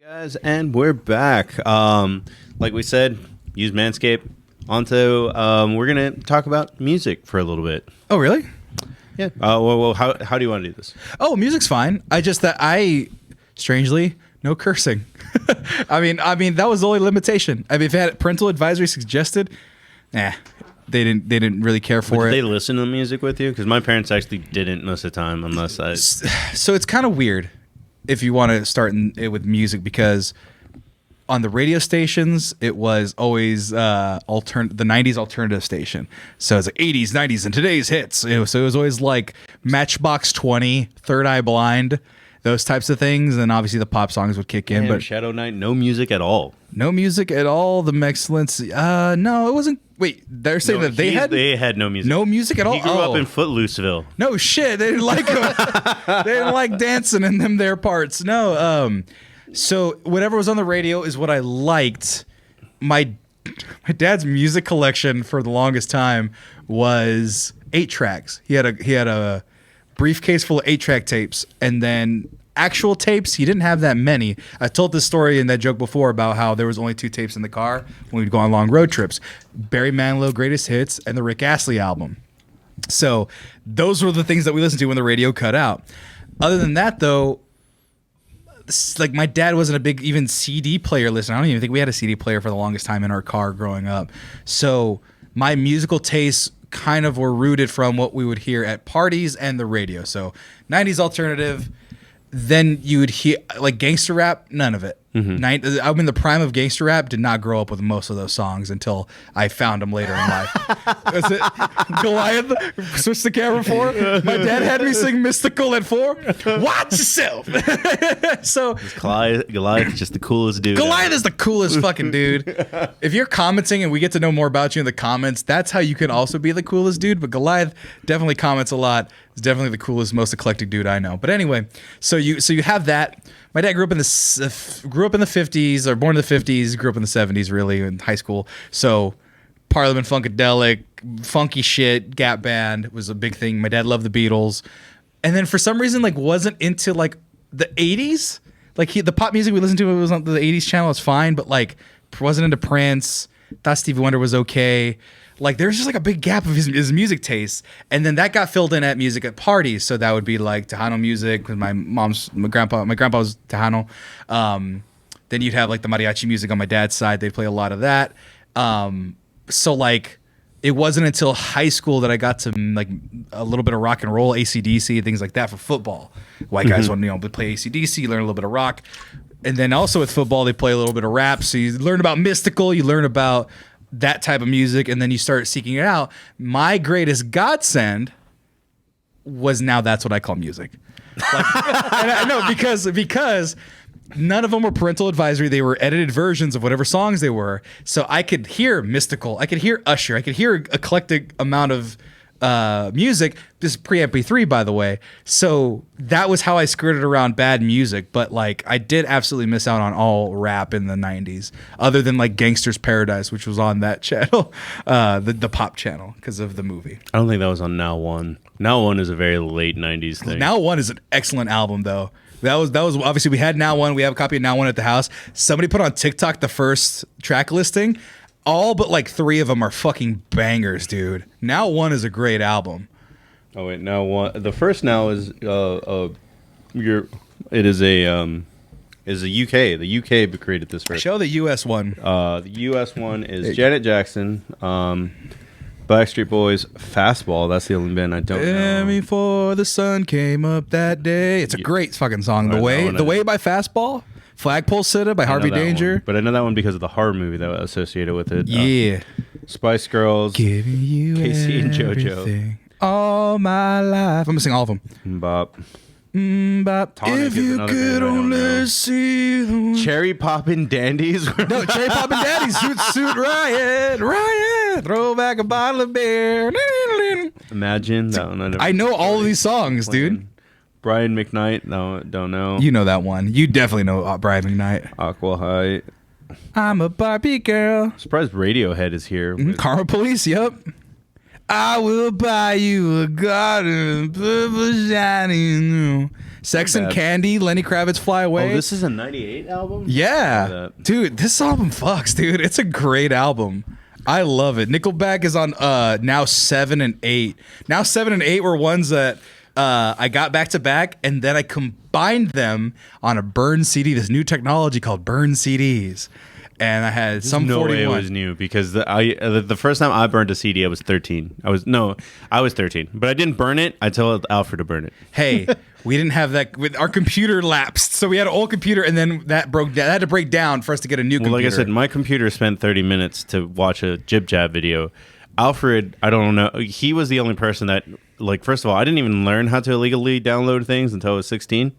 Guys, and we're back. Like we said, use Manscaped. We're gonna talk about music for a little bit. Oh, really? Yeah. Well, how do you want to do this? Oh, music's fine. Strangely, no cursing. I mean, that was the only limitation. I mean, if it had parental advisory suggested, they didn't really care for it. Did they listen to the music with you? Because my parents actually didn't most of the time, unless I. So it's kind of weird if you want to start it with music, because on the radio stations it was always the 90s alternative station. So it's like 80s, 90s, and today's hits. So it was always like Matchbox 20, Third Eye Blind, those types of things, and obviously the pop songs would kick in. But Shadow Knight, no music at all. No music at all. The Excellence. No, it wasn't. Wait, they're saying that they had no music. No music at all. He grew up in Footlooseville. No shit. They didn't like him. They didn't like dancing in their parts. No. So whatever was on the radio is what I liked. My dad's music collection for the longest time was 8-tracks. He had a briefcase full of 8-track tapes, and then actual tapes, he didn't have that many. I told this story and that joke before about how there was only 2 tapes in the car when we'd go on long road trips. Barry Manilow Greatest Hits and the Rick Astley album. So those were the things that we listened to when the radio cut out. Other than that, though, like my dad wasn't a big even CD player listener. I don't even think we had a CD player for the longest time in our car growing up. So my musical tastes kind of were rooted from what we would hear at parties and the radio. So 90s alternative. Then you would hear like gangster rap, none of it. Mm-hmm. I'm in the prime of gangster rap, did not grow up with most of those songs until I found them later in life. That's it. Goliath, switch the camera 4. My dad had me sing Mystical at 4. Watch yourself. So Goliath is just the coolest dude. Goliath is the coolest fucking dude. If you're commenting and we get to know more about you in the comments, that's how you can also be the coolest dude. But Goliath definitely comments a lot. He's definitely the coolest, most eclectic dude I know. But anyway, so you have that. My dad grew up in the 50s, or born in the 50s, grew up in the 70s, really, in high school. So Parliament Funkadelic, funky shit, Gap Band was a big thing. My dad loved the Beatles. And then for some reason, like, wasn't into, like, the 80s. Like, the pop music we listened to was on the 80s channel. It's fine, but, like, wasn't into Prince. Thought Stevie Wonder was okay. Like, there's just like a big gap of his music taste, and then that got filled in at music at parties. So that would be like Tejano music, because my grandpa was Tejano. Then you'd have like the mariachi music on my dad's side. They'd play a lot of that. So like, it wasn't until high school that I got to like a little bit of rock and roll, AC/DC, things like that for football. White guys want to play AC/DC, learn a little bit of rock, and then also with football they play a little bit of rap. So you learn about Mystical, you learn about that type of music, and then you start seeking it out. My greatest godsend was now that's what I call music. Like, and I know because none of them were parental advisory. They were edited versions of whatever songs they were. So I could hear Mystical, I could hear Usher, I could hear eclectic amount of music. This is pre-MP3, by the way. So that was how I skirted around bad music. But like, I did absolutely miss out on all rap in the 90s, other than like Gangster's Paradise, which was on that channel, the pop channel, because of the movie. I don't think that was on Now One. Now One is a very late 90s thing. Now One is an excellent album, though. That was obviously, we had Now One. We have a copy of Now One at the house. Somebody put on TikTok the first track listing. All but like 3 of them are fucking bangers, dude. Now One is a great album. Oh wait, Now One. The first Now is UK. The UK created this first. Show the US one. The US one is Janet Jackson, Backstreet Boys, Fastball. That's the only band I don't know. Before the sun came up that day. It's a great fucking song. The Way by Fastball. Flagpole Sitta by Harvey Danger. One. But I know that one because of the horror movie that was associated with it. Yeah. Spice Girls. Giving you Casey and JoJo. All my life. I'm missing all of them. Bop. Bop. If you could only see the... Cherry Poppin' Dandies. No, Cherry Poppin' Dandies. Suit Riot. Throw back a bottle of beer. Imagine that one. I know all of these songs, dude. Brian McKnight, no, don't know. You know that one. You definitely know Brian McKnight. Aqua High. I'm a Barbie girl. Surprised Radiohead is here. Karma Police, yep. I will buy you a garden, purple shining. Sex Not and bad. Candy, Lenny Kravitz, Fly Away. Oh, this is a '98 album. Yeah, dude, this album fucks, dude. It's a great album. I love it. Nickelback is on now 7 and 8. Now 7 and 8 were ones that I got back to back, and then I combined them on a burn CD. This new technology called burn CDs, and I had some No 41. way it was new because the first time I burned a CD, I was 13. I was 13, but I didn't burn it. I told Alfred to burn it. Hey, we didn't have that. With our computer lapsed, so we had an old computer, and then that broke down. That had to break down for us to get a new computer. Well, like I said, my computer spent 30 minutes to watch a Jib Jab video. Alfred, I don't know. He was the only person that, like, first of all, I didn't even learn how to illegally download things until I was 16.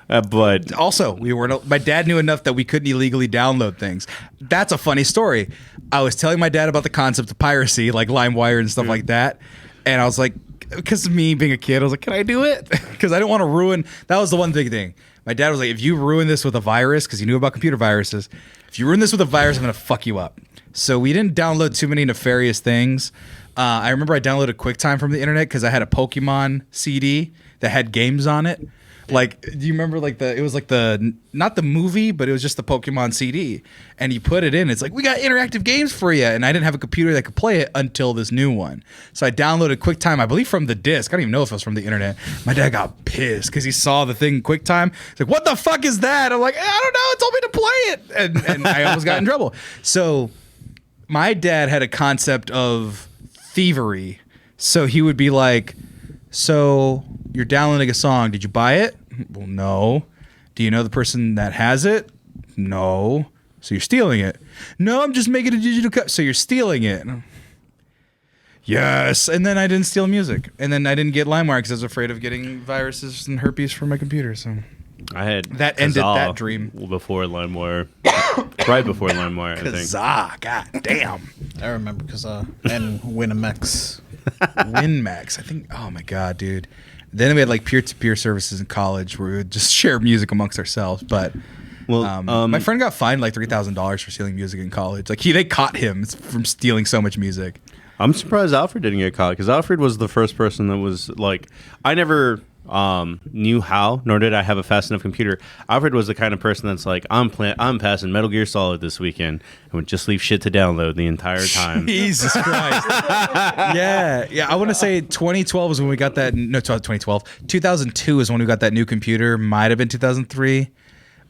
But also, my dad knew enough that we couldn't illegally download things. That's a funny story. I was telling my dad about the concept of piracy, like LimeWire and stuff like that, and I was like, because of me being a kid, I was like, can I do it? Because I didn't want to ruin. That was the one big thing. My dad was like, if you ruin this with a virus, because he knew about computer viruses, if you ruin this with a virus, I'm going to fuck you up. So we didn't download too many nefarious things. I remember I downloaded QuickTime from the internet because I had a Pokemon CD that had games on it. Like, do you remember it was like not the movie, but it was just the Pokemon CD. And you put it in, it's like, we got interactive games for you. And I didn't have a computer that could play it until this new one. So I downloaded QuickTime, I believe from the disc. I don't even know if it was from the internet. My dad got pissed because he saw the thing QuickTime. He's like, what the fuck is that? I'm like, I don't know. It told me to play it. And I almost got in trouble. So my dad had a concept of thievery. So he would be like, so you're downloading a song. Did you buy it? Well, no. Do you know the person that has it? No. So you're stealing it? No, I'm just making a digital cut. So you're stealing it? Yes. And then I didn't steal music. And then I didn't get LimeWire because I was afraid of getting viruses and herpes from my computer. So I had that ended that dream. Before LimeWire. Right before LimeWire, I think. Kazaa. God damn. I remember Kazaa and Winamax. WinMax. I think, oh my God, dude. Then we had like peer-to-peer services in college where we would just share music amongst ourselves. But my friend got fined like $3,000 for stealing music in college. Like they caught him from stealing so much music. I'm surprised Alfred didn't get caught because Alfred was the first person that was like, I never knew how, nor did I have a fast enough computer. Alfred was the kind of person that's like, I'm passing Metal Gear Solid this weekend and would just leave shit to download the entire time. Jesus Christ. Yeah. I want to say 2012 is when we got that. No, 2012. 2002 is when we got that new computer. Might have been 2003.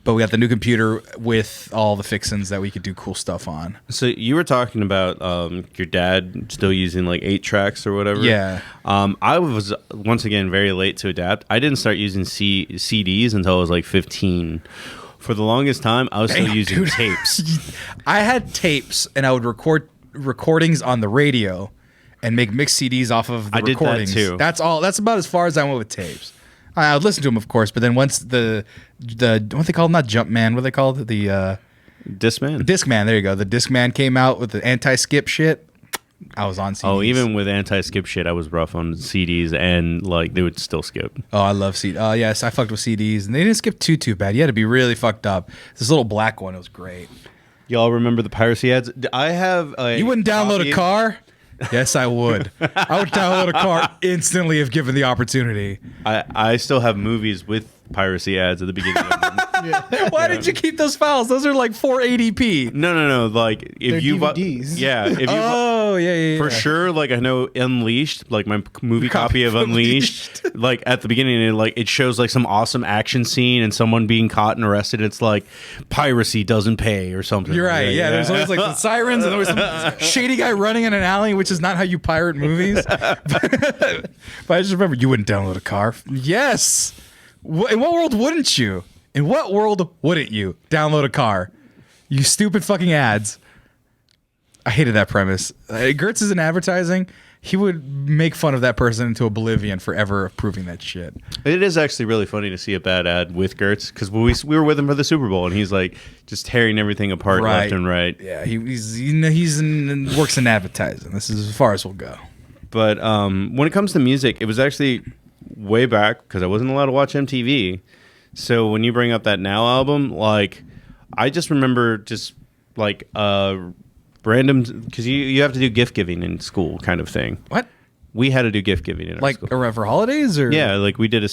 But we got the new computer with all the fixins that we could do cool stuff on. So you were talking about your dad still using like 8 tracks or whatever. Yeah. I was once again very late to adapt. I didn't start using CDs until I was like 15. For the longest time, I was still using tapes. I had tapes, and I would record recordings on the radio and make mixed CDs off of the recordings. I did that too. That's all. That's about as far as I went with tapes. I would listen to them, of course, but then once the what they call them, not Jumpman, what they called the Discman. Discman. There you go. The Discman came out with the anti-skip shit. I was on CDs. Oh, even with anti-skip shit, I was rough on CDs, and like they would still skip. Oh, I love CDs. Oh, yes, I fucked with CDs, and they didn't skip too bad. You had to be really fucked up. This little black one, it was great. Y'all remember the piracy ads? I have. You wouldn't download a car? Yes, I would. I would download a car instantly if given the opportunity. I still have movies with piracy ads at the beginning of them. Why did you keep those files? Those are like 480p. No. Like if They're you DVDs. if you yeah. for sure. Like I know Unleashed, like my movie copy of Unleashed. Like at the beginning, it shows like some awesome action scene and someone being caught and arrested. It's like piracy doesn't pay or something. You're right. Yeah, there's always like the sirens and always some shady guy running in an alley, which is not how you pirate movies. But I just remember you wouldn't download a car. Yes. In what world wouldn't you? In what world wouldn't you download a car? You stupid fucking ads. I hated that premise. Gertz is in advertising. He would make fun of that person into oblivion for ever approving that shit. It is actually really funny to see a bad ad with Gertz because we were with him for the Super Bowl and he's like just tearing everything apart left and right. Yeah, he's works in advertising. This is as far as we'll go. But when it comes to music, it was actually way back because I wasn't allowed to watch MTV. So when you bring up that Now album, like I just remember just like random because you have to do gift giving in school kind of thing. What? we had to do gift giving in our Like school. around for holidays, or Yeah, like we did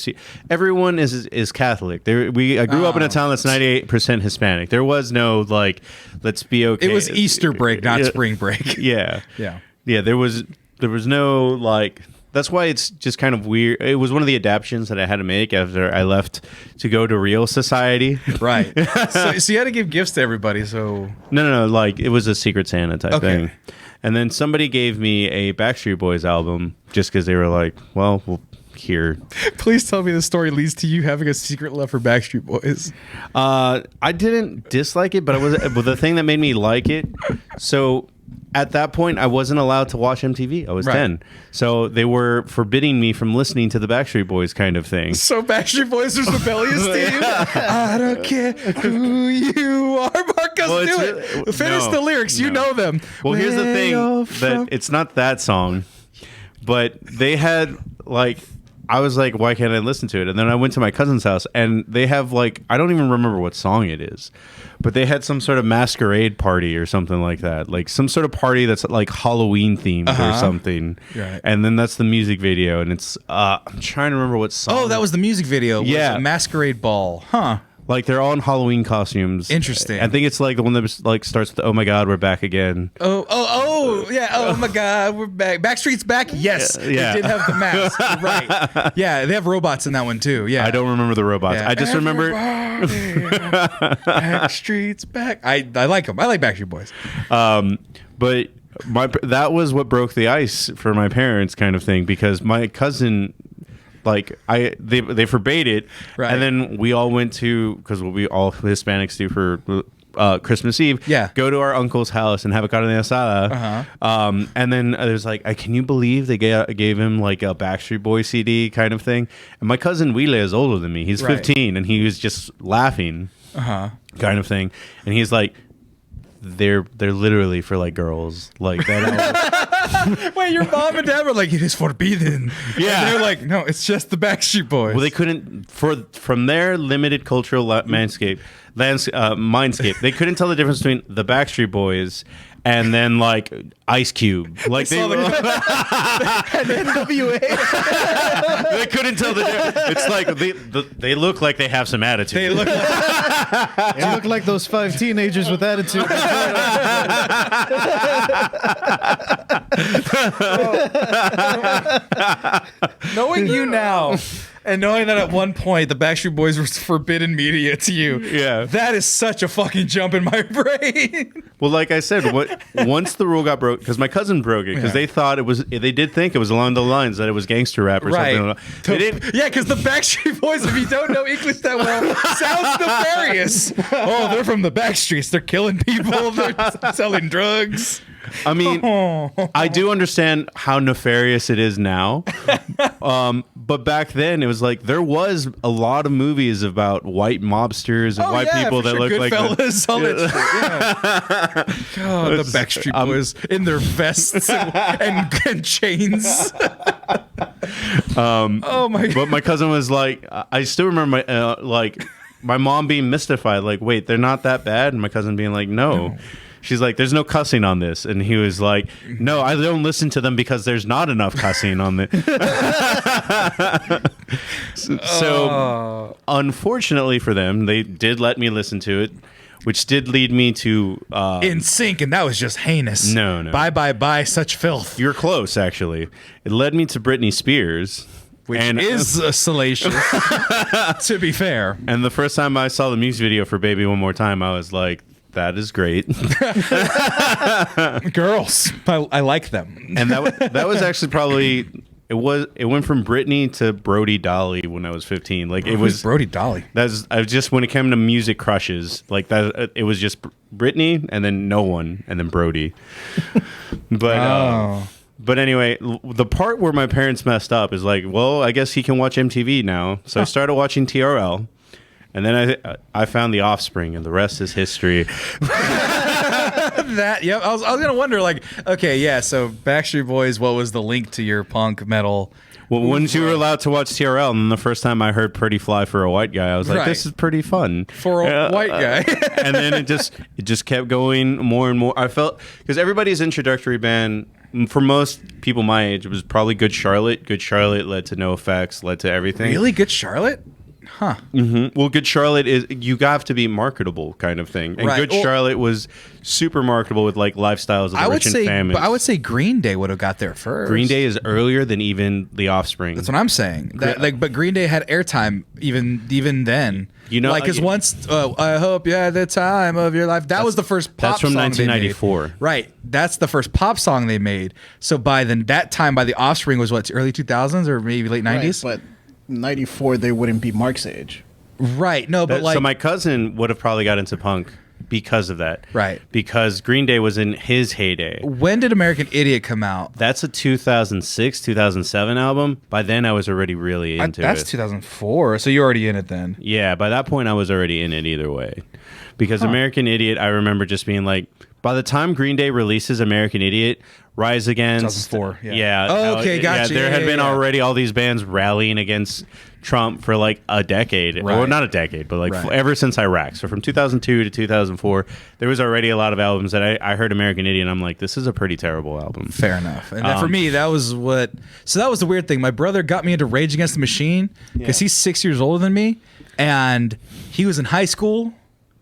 everyone is Catholic. I grew up in a town that's 98% Hispanic. There was no like, let's be okay. It was Easter break, not spring break. Yeah, Yeah. There was no like. That's why it's just kind of weird. It was one of the adaptions that I had to make after I left to go to real society. Right. So you had to give gifts to everybody. So No. Like it was a Secret Santa type thing. And then somebody gave me a Backstreet Boys album just because they were like, well, here. please tell me the story leads to you having a secret love for Backstreet Boys. I didn't dislike it, but but the thing that made me like it. So at that point, I wasn't allowed to watch MTV. I was 10. So they were forbidding me from listening to the Backstreet Boys kind of thing. So Backstreet Boys was rebellious to you? I don't care who you are, Marcos. Well, do it. Finish the lyrics. You know them. Well, here's the thing. Where That it's not that song. But they had, like... I was like, why can't I listen to it? And then I went to my cousin's house, and they have, like... I don't even remember what song it is. But they had some sort of masquerade party or something like that. Like, some sort of party that's, like, Halloween-themed or something. Right. And then that's the music video, and it's... I'm trying to remember what song... Oh, that was the music video. Yeah. Was a masquerade ball. Huh. Like, they're all in Halloween costumes. Interesting. I think it's, like, the one that, like, starts with, oh, my God, we're back again. Oh, yeah. Oh, my God. We're back. Backstreet's back? Yes. Yeah. They did have the mask. You're right. Yeah, they have robots in that one, too. Yeah. I don't remember the robots. Yeah. I just remember... Backstreet's back. I like them. I like Backstreet Boys. But that was what broke the ice for my parents, kind of thing, because my cousin, like they forbade it, Right. and then we all went to, because what we all Hispanics do for Christmas Eve, go to our uncle's house and have a carne asada. And then there's like, can you believe they gave him like a Backstreet Boy CD kind of thing? And my cousin Wile is older than me. He's 15, and he was just laughing, kind of thing. And he's like, they're literally for like girls, like that. Wait, your mom and dad were like, it is forbidden. Yeah. And they're like, no, it's just the Backstreet Boys. Well, they couldn't from their limited cultural mindscape, they couldn't tell the difference between the Backstreet Boys and then like Ice Cube, like they NWA. they couldn't tell the difference. It's like they look like they have some attitude. They look like You look like those 5 teenagers with attitude. knowing you now, and knowing that at one point the Backstreet Boys were forbidden media to you. Yeah. That is such a fucking jump in my brain. Well, like I said, once the rule got broke, because my cousin broke it, because they thought they did think it was along the lines that it was gangster rap or something. They didn't. Yeah, because the Backstreet Boys, if you don't know English that well, sounds nefarious. Oh, they're from the Backstreets. They're killing people. They're selling drugs. I mean, I do understand how nefarious it is now. But back then, it was like there was a lot of movies about white mobsters and white people that look like Goodfellas, all that shit, yeah. God, the Backstreet Boys in their vests and chains. Oh my God. But my cousin was like, I still remember my mom being mystified, like, wait, they're not that bad, and my cousin being like, no. She's like, there's no cussing on this. And he was like, no, I don't listen to them because there's not enough cussing on it. So, unfortunately for them, they did let me listen to it, which did lead me to... In Sync, and that was just heinous. No. Bye, such filth. You're close, actually. It led me to Britney Spears. Which is salacious, to be fair. And the first time I saw the music video for Baby One More Time, I was like, that is great. Girls, I like them. And that was actually probably it went from Britney to Brody Dolly when I was 15. Like it was Brody Dolly. I just when it came to music crushes, like that it was just Britney and then no one and then Brody. But anyway, the part where my parents messed up is like, well, I guess he can watch MTV now. So I started watching TRL. And then I found The Offspring, and the rest is history. I was gonna wonder, like, okay, yeah. So Backstreet Boys, what was the link to your punk metal? Well, once you were allowed to watch TRL, and the first time I heard "Pretty Fly for a White Guy," I was like, "This is pretty fun for a white guy." And then it just kept going more and more. I felt because everybody's introductory band for most people my age, it was probably Good Charlotte. Good Charlotte led to No Effects, led to everything. Really? Good Charlotte? Huh. Well, Good Charlotte is you have to be marketable kind of thing, and Right. Good Well, Charlotte was super marketable with like lifestyles of the I would rich and say, famous. but I would say Green Day would have got there first. Green Day is earlier than even The Offspring. That's what I'm saying. But Green Day had airtime even then. You know, like because once I hope you had the time of your life. That was the first pop that's from song they 1994. made. Right. That's the first pop song they made. So by then that time, by The Offspring was what, early 2000s or maybe late 90s. Right, but 94, they wouldn't be Mark's age. Right. No, but like so my cousin would have probably got into punk because of that. Right. Because Green Day was in his heyday. when did American Idiot come out? That's a 2006, 2007 album. By then, I was already really into That's it. 2004. So you're already in it then. Yeah, by that point, I was already in it either way. Because American Idiot, I remember just being like, by the time Green Day releases American Idiot, Rise Against... 2004, yeah. Yeah. Oh, okay, gotcha. There Yeah, had yeah, been yeah. already all these bands rallying against Trump for like a decade. Right. Or not a decade, but like Right. ever since Iraq. So from 2002 to 2004, there was already a lot of albums that I heard American Idiot, and I'm like, this is a pretty terrible album. Fair enough. And then for me, that was what. So that was the weird thing. My brother got me into Rage Against the Machine because he's 6 years older than me, and he was in high school.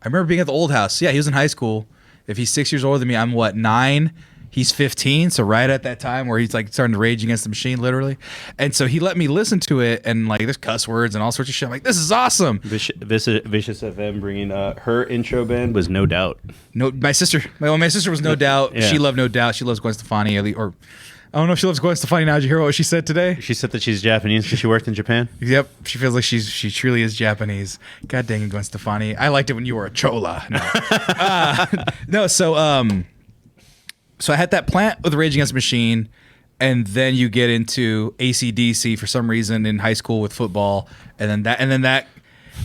I remember being at the old house. Yeah, he was in high school. If he's 6 years older than me, I'm what, 9? He's 15, so right at that time where he's like starting to rage against the machine, literally. And so he let me listen to it, and like there's cuss words and all sorts of shit. I'm like, this is awesome. Vicious FM bringing her intro band was No Doubt. No, my sister was No Doubt. Yeah. She loved No Doubt. She loves Gwen Stefani, or I don't know if she loves Gwen Stefani now. Did you hear what she said today? She said that she's Japanese because she worked in Japan. Yep, she feels like she truly is Japanese. God dang it, Gwen Stefani. I liked it when you were a chola. No, so I had that plant with Rage Against the Machine, and then you get into AC/DC for some reason in high school with football, and then that,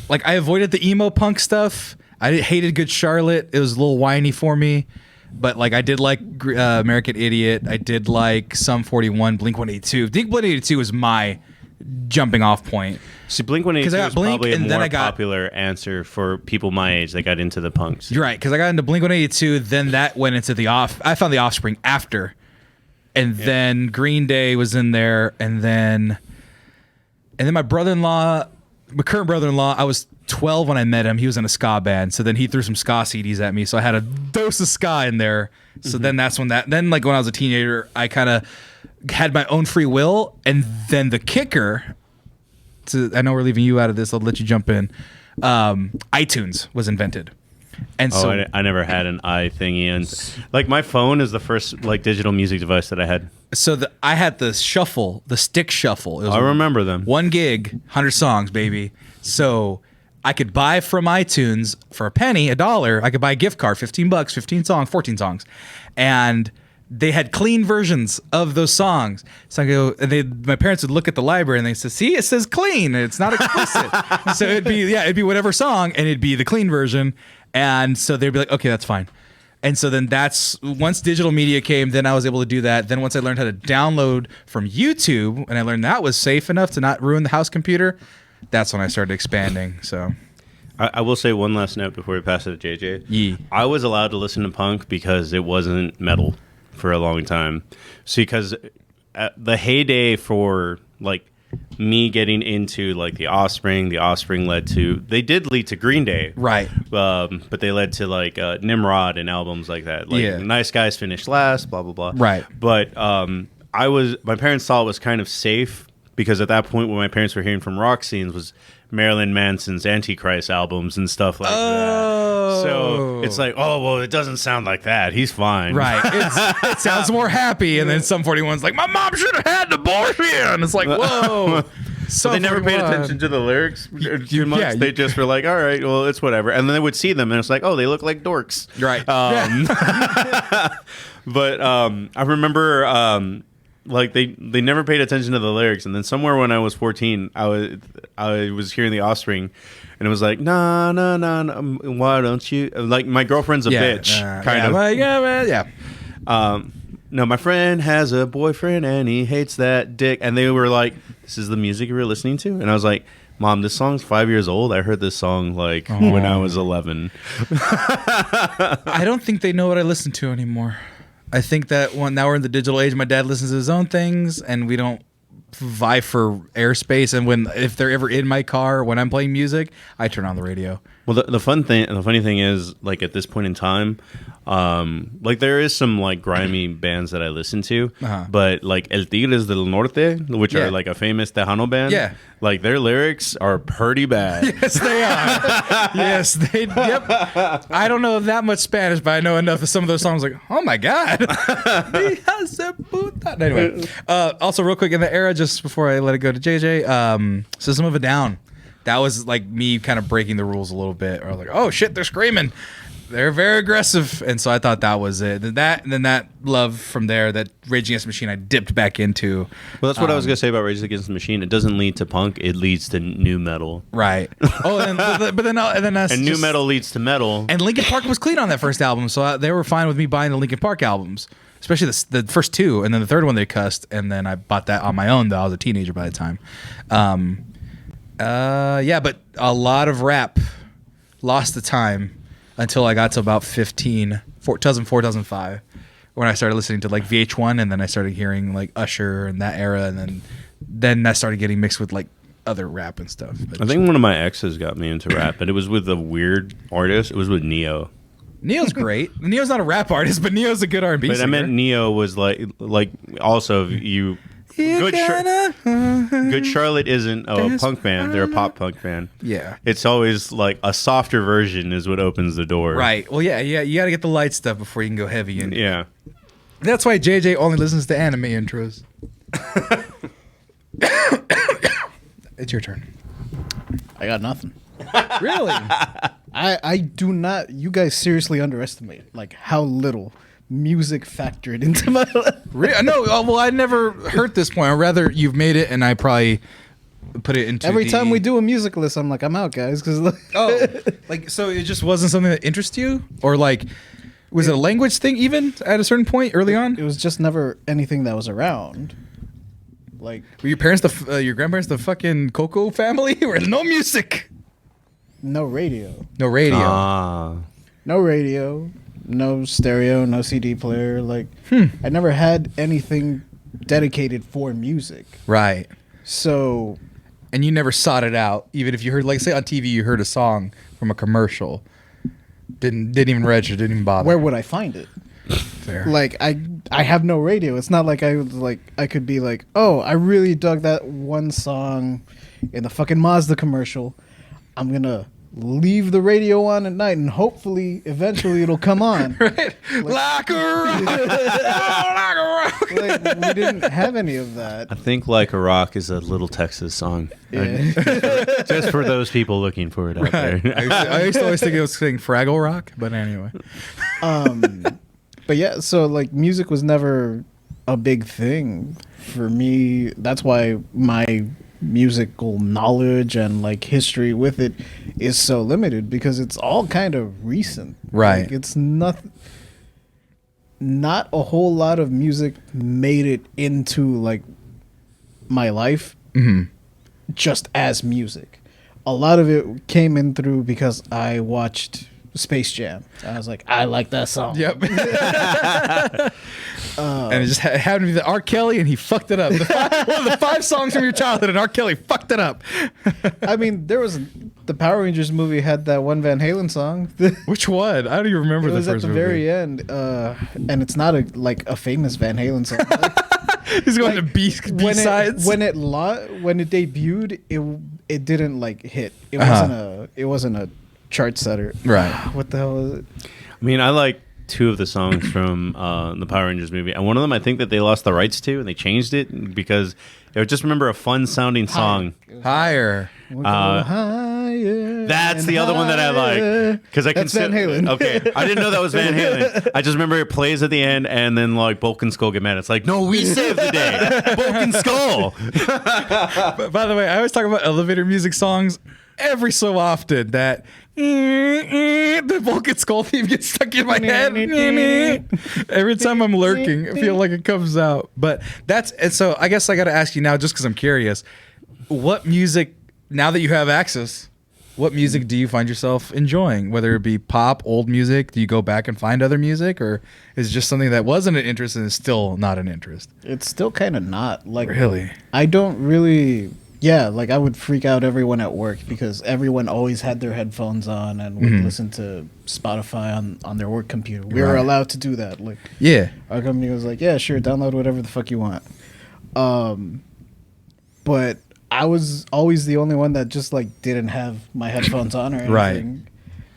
like I avoided the emo punk stuff. I hated Good Charlotte. It was a little whiny for me. But like I did like American Idiot. I did like Sum 41, Blink 182. Blink 182 was my jumping off point. See, Blink 182 'Cause I got was Blink, probably a and then more I got- popular answer for people my age that got into the punks. You're right, because I got into Blink 182. Then that went into I found the Offspring after, and then Green Day was in there, and then my brother-in-law, my current brother-in-law, I was 12 when I met him. He was in a ska band, so then he threw some ska CDs at me, so I had a dose of ska in there. So then that's when then like when I was a teenager, I kind of had my own free will, and then the kicker. I know we're leaving you out of this. I'll let you jump in. iTunes was invented, and so I never had an i thingy, and like my phone is the first like digital music device that I had. I had the shuffle, the stick shuffle. It was I remember them. 1 gig, 100 songs, baby. So I could buy from iTunes for a penny, $1. I could buy a gift card, $15, 15 songs, 14 songs, and they had clean versions of those songs. So I go, and my parents would look at the library and they said, "See, it says clean. It's not explicit." So it'd be whatever song, and it'd be the clean version. And so they'd be like, "Okay, that's fine." And so then once digital media came, then I was able to do that. Then once I learned how to download from YouTube, and I learned that was safe enough to not ruin the house computer, that's when I started expanding. So I will say one last note before we pass it to JJ. Yee. I was allowed to listen to punk because it wasn't metal for a long time. See, because the heyday for like me getting into like the Offspring they did lead to Green Day, right. But they led to like Nimrod and albums like that. Like Nice Guys finished last, blah blah blah. Right. But my parents thought it was kind of safe because at that point what my parents were hearing from rock scenes was Marilyn Manson's Antichrist albums and stuff like that. So it's like, oh, well, it doesn't sound like that. He's fine. Right. It sounds more happy. And then Sum 41's like, my mom should have had the abortion. It's like, whoa. So they never paid attention to the lyrics too much. Yeah, they just were like, all right, well, it's whatever. And then they would see them and it's like, oh, they look like dorks. Right. But I remember like they never paid attention to the lyrics, and then somewhere when I was 14, I was hearing the Offspring, and it was like nah, why don't you like my girlfriend's a bitch kind of like, yeah. No, my friend has a boyfriend and he hates that dick, and they were like, this is the music you were listening to, and I was like, Mom, this song's 5 years old. I heard this song like when I was 11. I don't think they know what I listen to anymore. I think that now we're in the digital age. My dad listens to his own things, and we don't vie for airspace. And if they're ever in my car when I'm playing music, I turn on the radio. Well, the funny thing is, like at this point in time, like there is some like grimy bands that I listen to, but like El Tigres del Norte, which are like a famous Tejano band, like their lyrics are pretty bad. Yes, they are. Yes, they. Yep. I don't know that much Spanish, but I know enough of some of those songs. Like, oh my god. Anyway, also real quick in the era, just before I let it go to JJ, System of a Down. That was like me kind of breaking the rules a little bit, or like, oh shit, they're screaming, they're very aggressive, and so I thought that was it. And then that love from there, that Rage Against the Machine, I dipped back into. Well, that's what I was gonna say about Rage Against the Machine. It doesn't lead to punk; it leads to new metal. Right. Oh, and then that's and new metal leads to metal. And Linkin Park was clean on that first album, so they were fine with me buying the Linkin Park albums, especially the first two, and then the third one they cussed, and then I bought that on my own. Though I was a teenager by the time. But a lot of rap lost the time until I got to about 2004, 2005, when I started listening to like VH1, and then I started hearing like Usher and that era, and then that started getting mixed with like other rap and stuff. But I think one of my exes got me into rap, but it was with a weird artist. It was with Neo. Neo's great. Neo's not a rap artist, but Neo's a good R&B singer. But I meant Neo was like also you. Good Charlotte isn't a punk band. They're a pop punk band. Yeah. It's always like a softer version is what opens the door. Right. Well, yeah. You got to get the light stuff before you can go heavy. And yeah. That's why JJ only listens to anime intros. It's your turn. I got nothing. Really? I do not. You guys seriously underestimate like how little music factored into my life. No, well, I never heard this point. Or rather, you've made it, and I probably put it into every time we do a music list. I'm like, I'm out, guys, because so it just wasn't something that interests you, or like, was it a language thing even at a certain point early on? It was just never anything that was around. Like, were your parents your grandparents the fucking Coco family, or no music, no radio, no radio, no radio. No stereo, no CD player. Like, I never had anything dedicated for music. Right. So, and you never sought it out, even if you heard, like, say on TV, you heard a song from a commercial, didn't even register, didn't even bother. Where would I find it? Fair. Like, I have no radio. It's not like I could be like, oh, I really dug that one song in the fucking Mazda commercial. I'm gonna leave the radio on at night and hopefully eventually it'll come on. Right. Like a rock. Like, we didn't have any of that. I think Like a Rock is a Little Texas song. Yeah. Just for those people looking for it out there. I used to always think it was saying Fraggle Rock, but anyway. But yeah, so like music was never a big thing for me. That's why my musical knowledge and like history with it is so limited, because it's all kind of recent. Right. Like, it's not a whole lot of music made it into like my life just as music. A lot of it came in through because I watched Space Jam. I was like, I like that song. Yep. And it just happened to be the R. Kelly, and he fucked it up. One of the 5 songs from your childhood, and R. Kelly fucked it up. I mean, the Power Rangers movie had that one Van Halen song. Which one? I don't even remember the first movie. It was at the very end, and it's not a famous Van Halen song. He's going to B-sides. When it debuted, it didn't like hit. It wasn't a chart setter. Right. What the hell is it? I mean, I like 2 of the songs from the Power Rangers movie, and one of them I think that they lost the rights to, and they changed it because I just remember a fun sounding song. Higher. Higher. That's the other one that I like, because I can. That's Van Halen. Okay, I didn't know that was Van Halen. I just remember it plays at the end, and then like Bulk and Skull get mad. It's like, no, we saved the day, Bulk and Skull. By the way, I always talk about elevator music songs. Every so often, that the Vulcan Skull theme gets stuck in my head. Every time I'm lurking, I feel like it comes out. But so I guess I got to ask you now, just because I'm curious, what music, now that you have access What music do you find yourself enjoying? Whether it be pop, old music, do you go back and find other music, or is it just something that wasn't an interest and is still not an interest? It's still kind of not. Like, Really? I don't really. Yeah, like I would freak out everyone at work because everyone always had their headphones on and would listen to Spotify on their work computer. We were Right. allowed to do that. Like, Yeah. our company was like, yeah, sure, download whatever the fuck you want. But I was always the only one that just like didn't have my headphones on or anything. Right.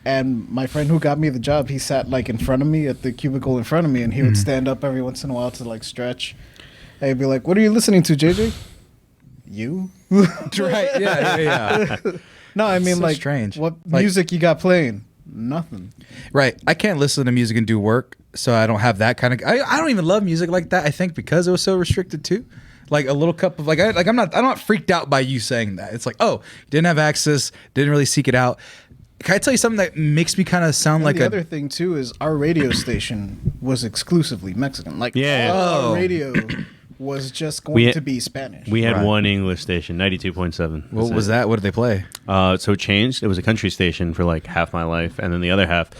And my friend who got me the job, he sat like in front of me at the cubicle in front of me, and he would stand up every once in a while to like stretch. And he'd be like, "What are you listening to, JJ?" You? Right. Yeah. No, I mean So like, strange. what Like- music you got playing? Nothing. Right. I can't listen to music and do work, so I don't have that kind of. I don't even love music like that. I think because it was so restricted too. Like a little cup of I'm not freaked out by you saying that. It's like, oh, you didn't have access, didn't really seek it out. Can I tell you something that makes me kind of sound And like the other thing too is our radio station was exclusively Mexican. Like all our radio was just going to be Spanish. We had Right. one English station, 92.7. What was that? What did they play? So it changed. It was a country station for like half my life, and then the other half,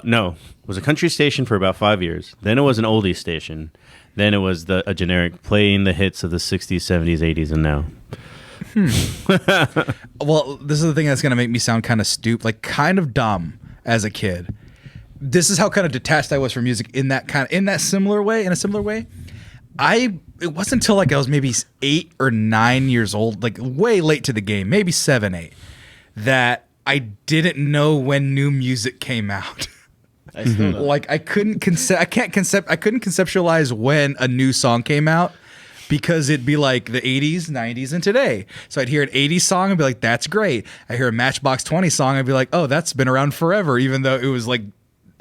no, it was a country station for about 5 years. Then it was an oldie station. Then it was a generic playing the hits of the 60s, 70s, 80s, and now. Well, this is the thing that's going to make me sound kind of stupid, like kind of dumb as a kid. This is how kind of detached I was from music in a similar way. It wasn't until like I was maybe 8 or 9 years old, like way late to the game, maybe 7, 8, that I didn't know when new music came out. I still don't. Like I couldn't conceptualize when a new song came out because it'd be like the 80s, 90s, and today. So I'd hear an 80s song and be like, that's great. I hear a Matchbox 20 song and be like, oh, that's been around forever, even though it was like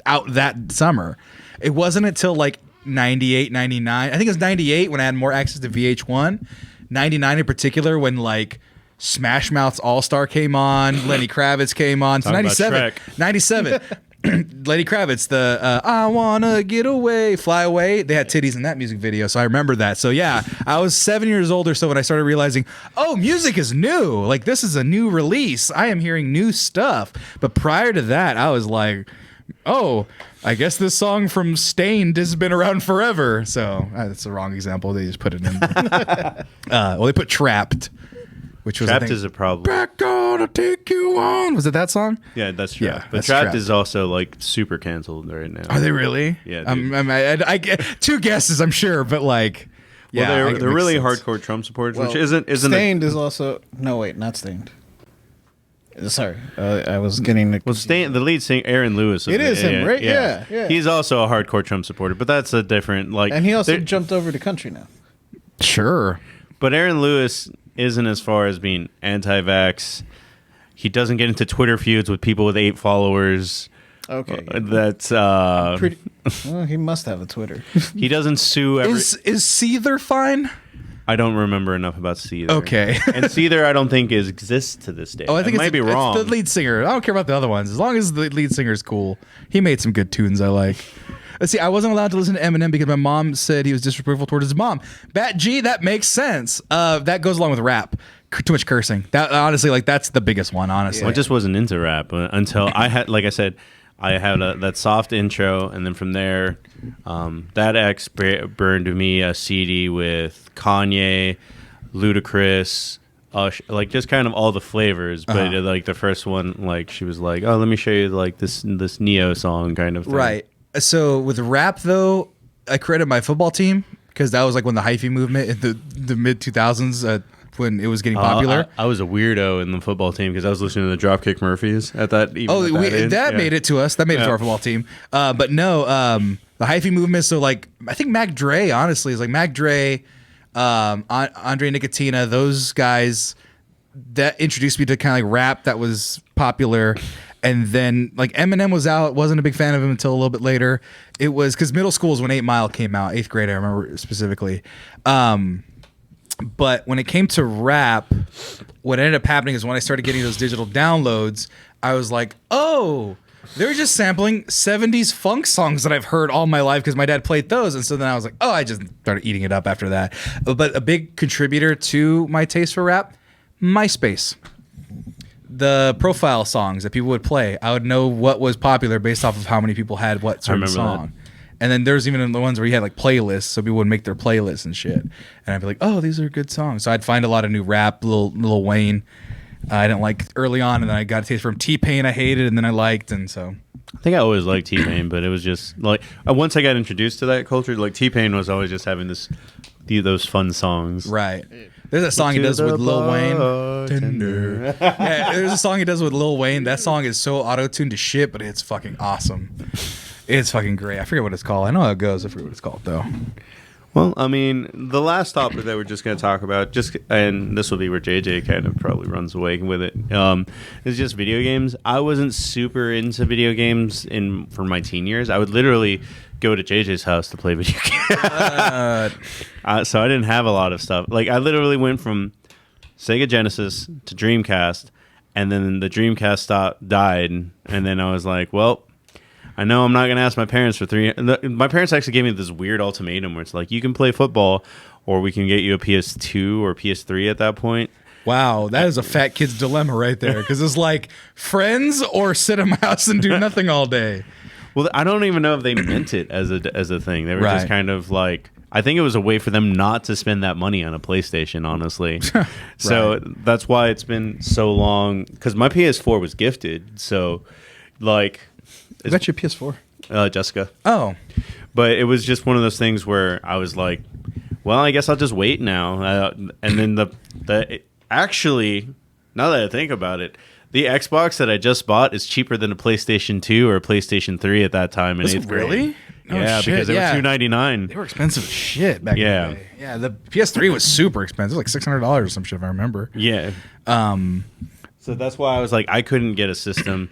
out that summer. It wasn't until like 98, 99. I think it was 98 when I had more access to VH1. 99 in particular when like Smash Mouth's All-Star came on, Lenny Kravitz came on. So Talking about 97. Shrek. 97. Lenny Kravitz, the I Wanna Get Away, Fly Away. They had titties in that music video, so I remember that. So yeah, I was 7 years old or so when I started realizing, oh, music is new. Like this is a new release. I am hearing new stuff. But prior to that, I was like, oh, I guess this song from Stained has been around forever. So that's the wrong example. They just put it in. Well, they put Trapped, which was I Trapped think, is a problem. Back gonna take you on. Was it that song? Yeah, that's true. Yeah, but that's Trapped Trapped. is also like super canceled right now. Are they really? Yeah, dude. I get two guesses, I'm sure, but like, Well, yeah, they're it they're makes really sense. hardcore Trump supporters, Well, which isn't Stained is also no wait, not Stained. Sorry, I was getting the. Well, the lead singer Aaron Lewis. It is him, right? Yeah, yeah. He's also a hardcore Trump supporter, but that's a different like. And he also there- jumped over to country now. Sure. But Aaron Lewis isn't as far as being anti-vax. He doesn't get into Twitter feuds with people with 8 followers. Okay, That's pretty. Well, he must have a Twitter. he doesn't sue. Is Seether fine? I don't remember enough about Seether. Okay. And Seether, I don't think exists to this day. Oh, I think might be wrong. It's the lead singer. I don't care about the other ones. As long as the lead singer's cool. He made some good tunes I like. See, I wasn't allowed to listen to Eminem because my mom said he was disrespectful towards his mom. Bat G, that makes sense. That goes along with rap. Too much cursing. That honestly, like that's the biggest one. Honestly, I just wasn't into rap until I had, like I said, I had that soft intro, and then from there, that ex burned me a CD with Kanye, Ludacris, like just kind of all the flavors. But like the first one, like she was like, "Oh, let me show you like this Neo song kind of thing." Right. So with rap though, I created my football team because that was like when the hyphy movement in the mid 2000s. When it was getting popular. I was a weirdo in the football team because I was listening to the Dropkick Murphys at that. That made it to us. That made it to our football team. But no, the hyphy movement. So like, I think Mac Dre, honestly, is like Mac Dre, Andre Nicotina, those guys that introduced me to kind of like rap that was popular. And then like Eminem was out. Wasn't a big fan of him until a little bit later. It was because middle school is when 8 Mile came out. 8th grade, I remember specifically. But when it came to rap, what ended up happening is when I started getting those digital downloads, I was like, oh, they're just sampling 70s funk songs that I've heard all my life because my dad played those. And so then I was like, oh, I just started eating it up after that. But a big contributor to my taste for rap, MySpace. the profile songs that people would play. I would know what was popular based off of how many people had what certain song. And then there's even the ones where you had like playlists, so people would make their playlists and shit. And I'd be like, oh, these are good songs. So I'd find a lot of new rap, Lil Wayne. I didn't like early on, and then I got a taste from T-Pain I hated, and then I liked, and so. I think I always liked T-Pain, but it was just like once I got introduced to that culture, like T-Pain was always just having those fun songs. Right. There's a song he does with Lil Wayne. Tender. Yeah, there's a song he does with Lil Wayne. That song is so auto-tuned to shit, but it's fucking awesome. It's fucking great. I forget what it's called. I know how it goes. I forget what it's called, though. Well, I mean, the last topic that we're just going to talk about, and this will be where JJ kind of probably runs away with it, is just video games. I wasn't super into video games for my teen years. I would literally go to JJ's house to play video games. So I didn't have a lot of stuff. Like, I literally went from Sega Genesis to Dreamcast, and then the Dreamcast died, and then I was like, well, I know I'm not going to ask my parents for my parents actually gave me this weird ultimatum where it's like, you can play football or we can get you a PS2 or PS3 at that point. Wow, that is a fat kid's dilemma right there. Because it's like, friends or sit in my house and do nothing all day. Well, I don't even know if they meant it as a thing. They were just kind of like, I think it was a way for them not to spend that money on a PlayStation, honestly. So that's why it's been so long. Because my PS4 was gifted. So, like... Is that your PS4? Jessica. Oh. But it was just one of those things where I was like, well, I guess I'll just wait now. And then actually, now that I think about it, the Xbox that I just bought is cheaper than a PlayStation 2 or a PlayStation 3 at that time in 8th grade. Really? Yeah, because they were $299. They were expensive as shit back in the day. Yeah, the PS3 was super expensive. Like $600 or some shit if I remember. Yeah. So that's why I was like, I couldn't get a system.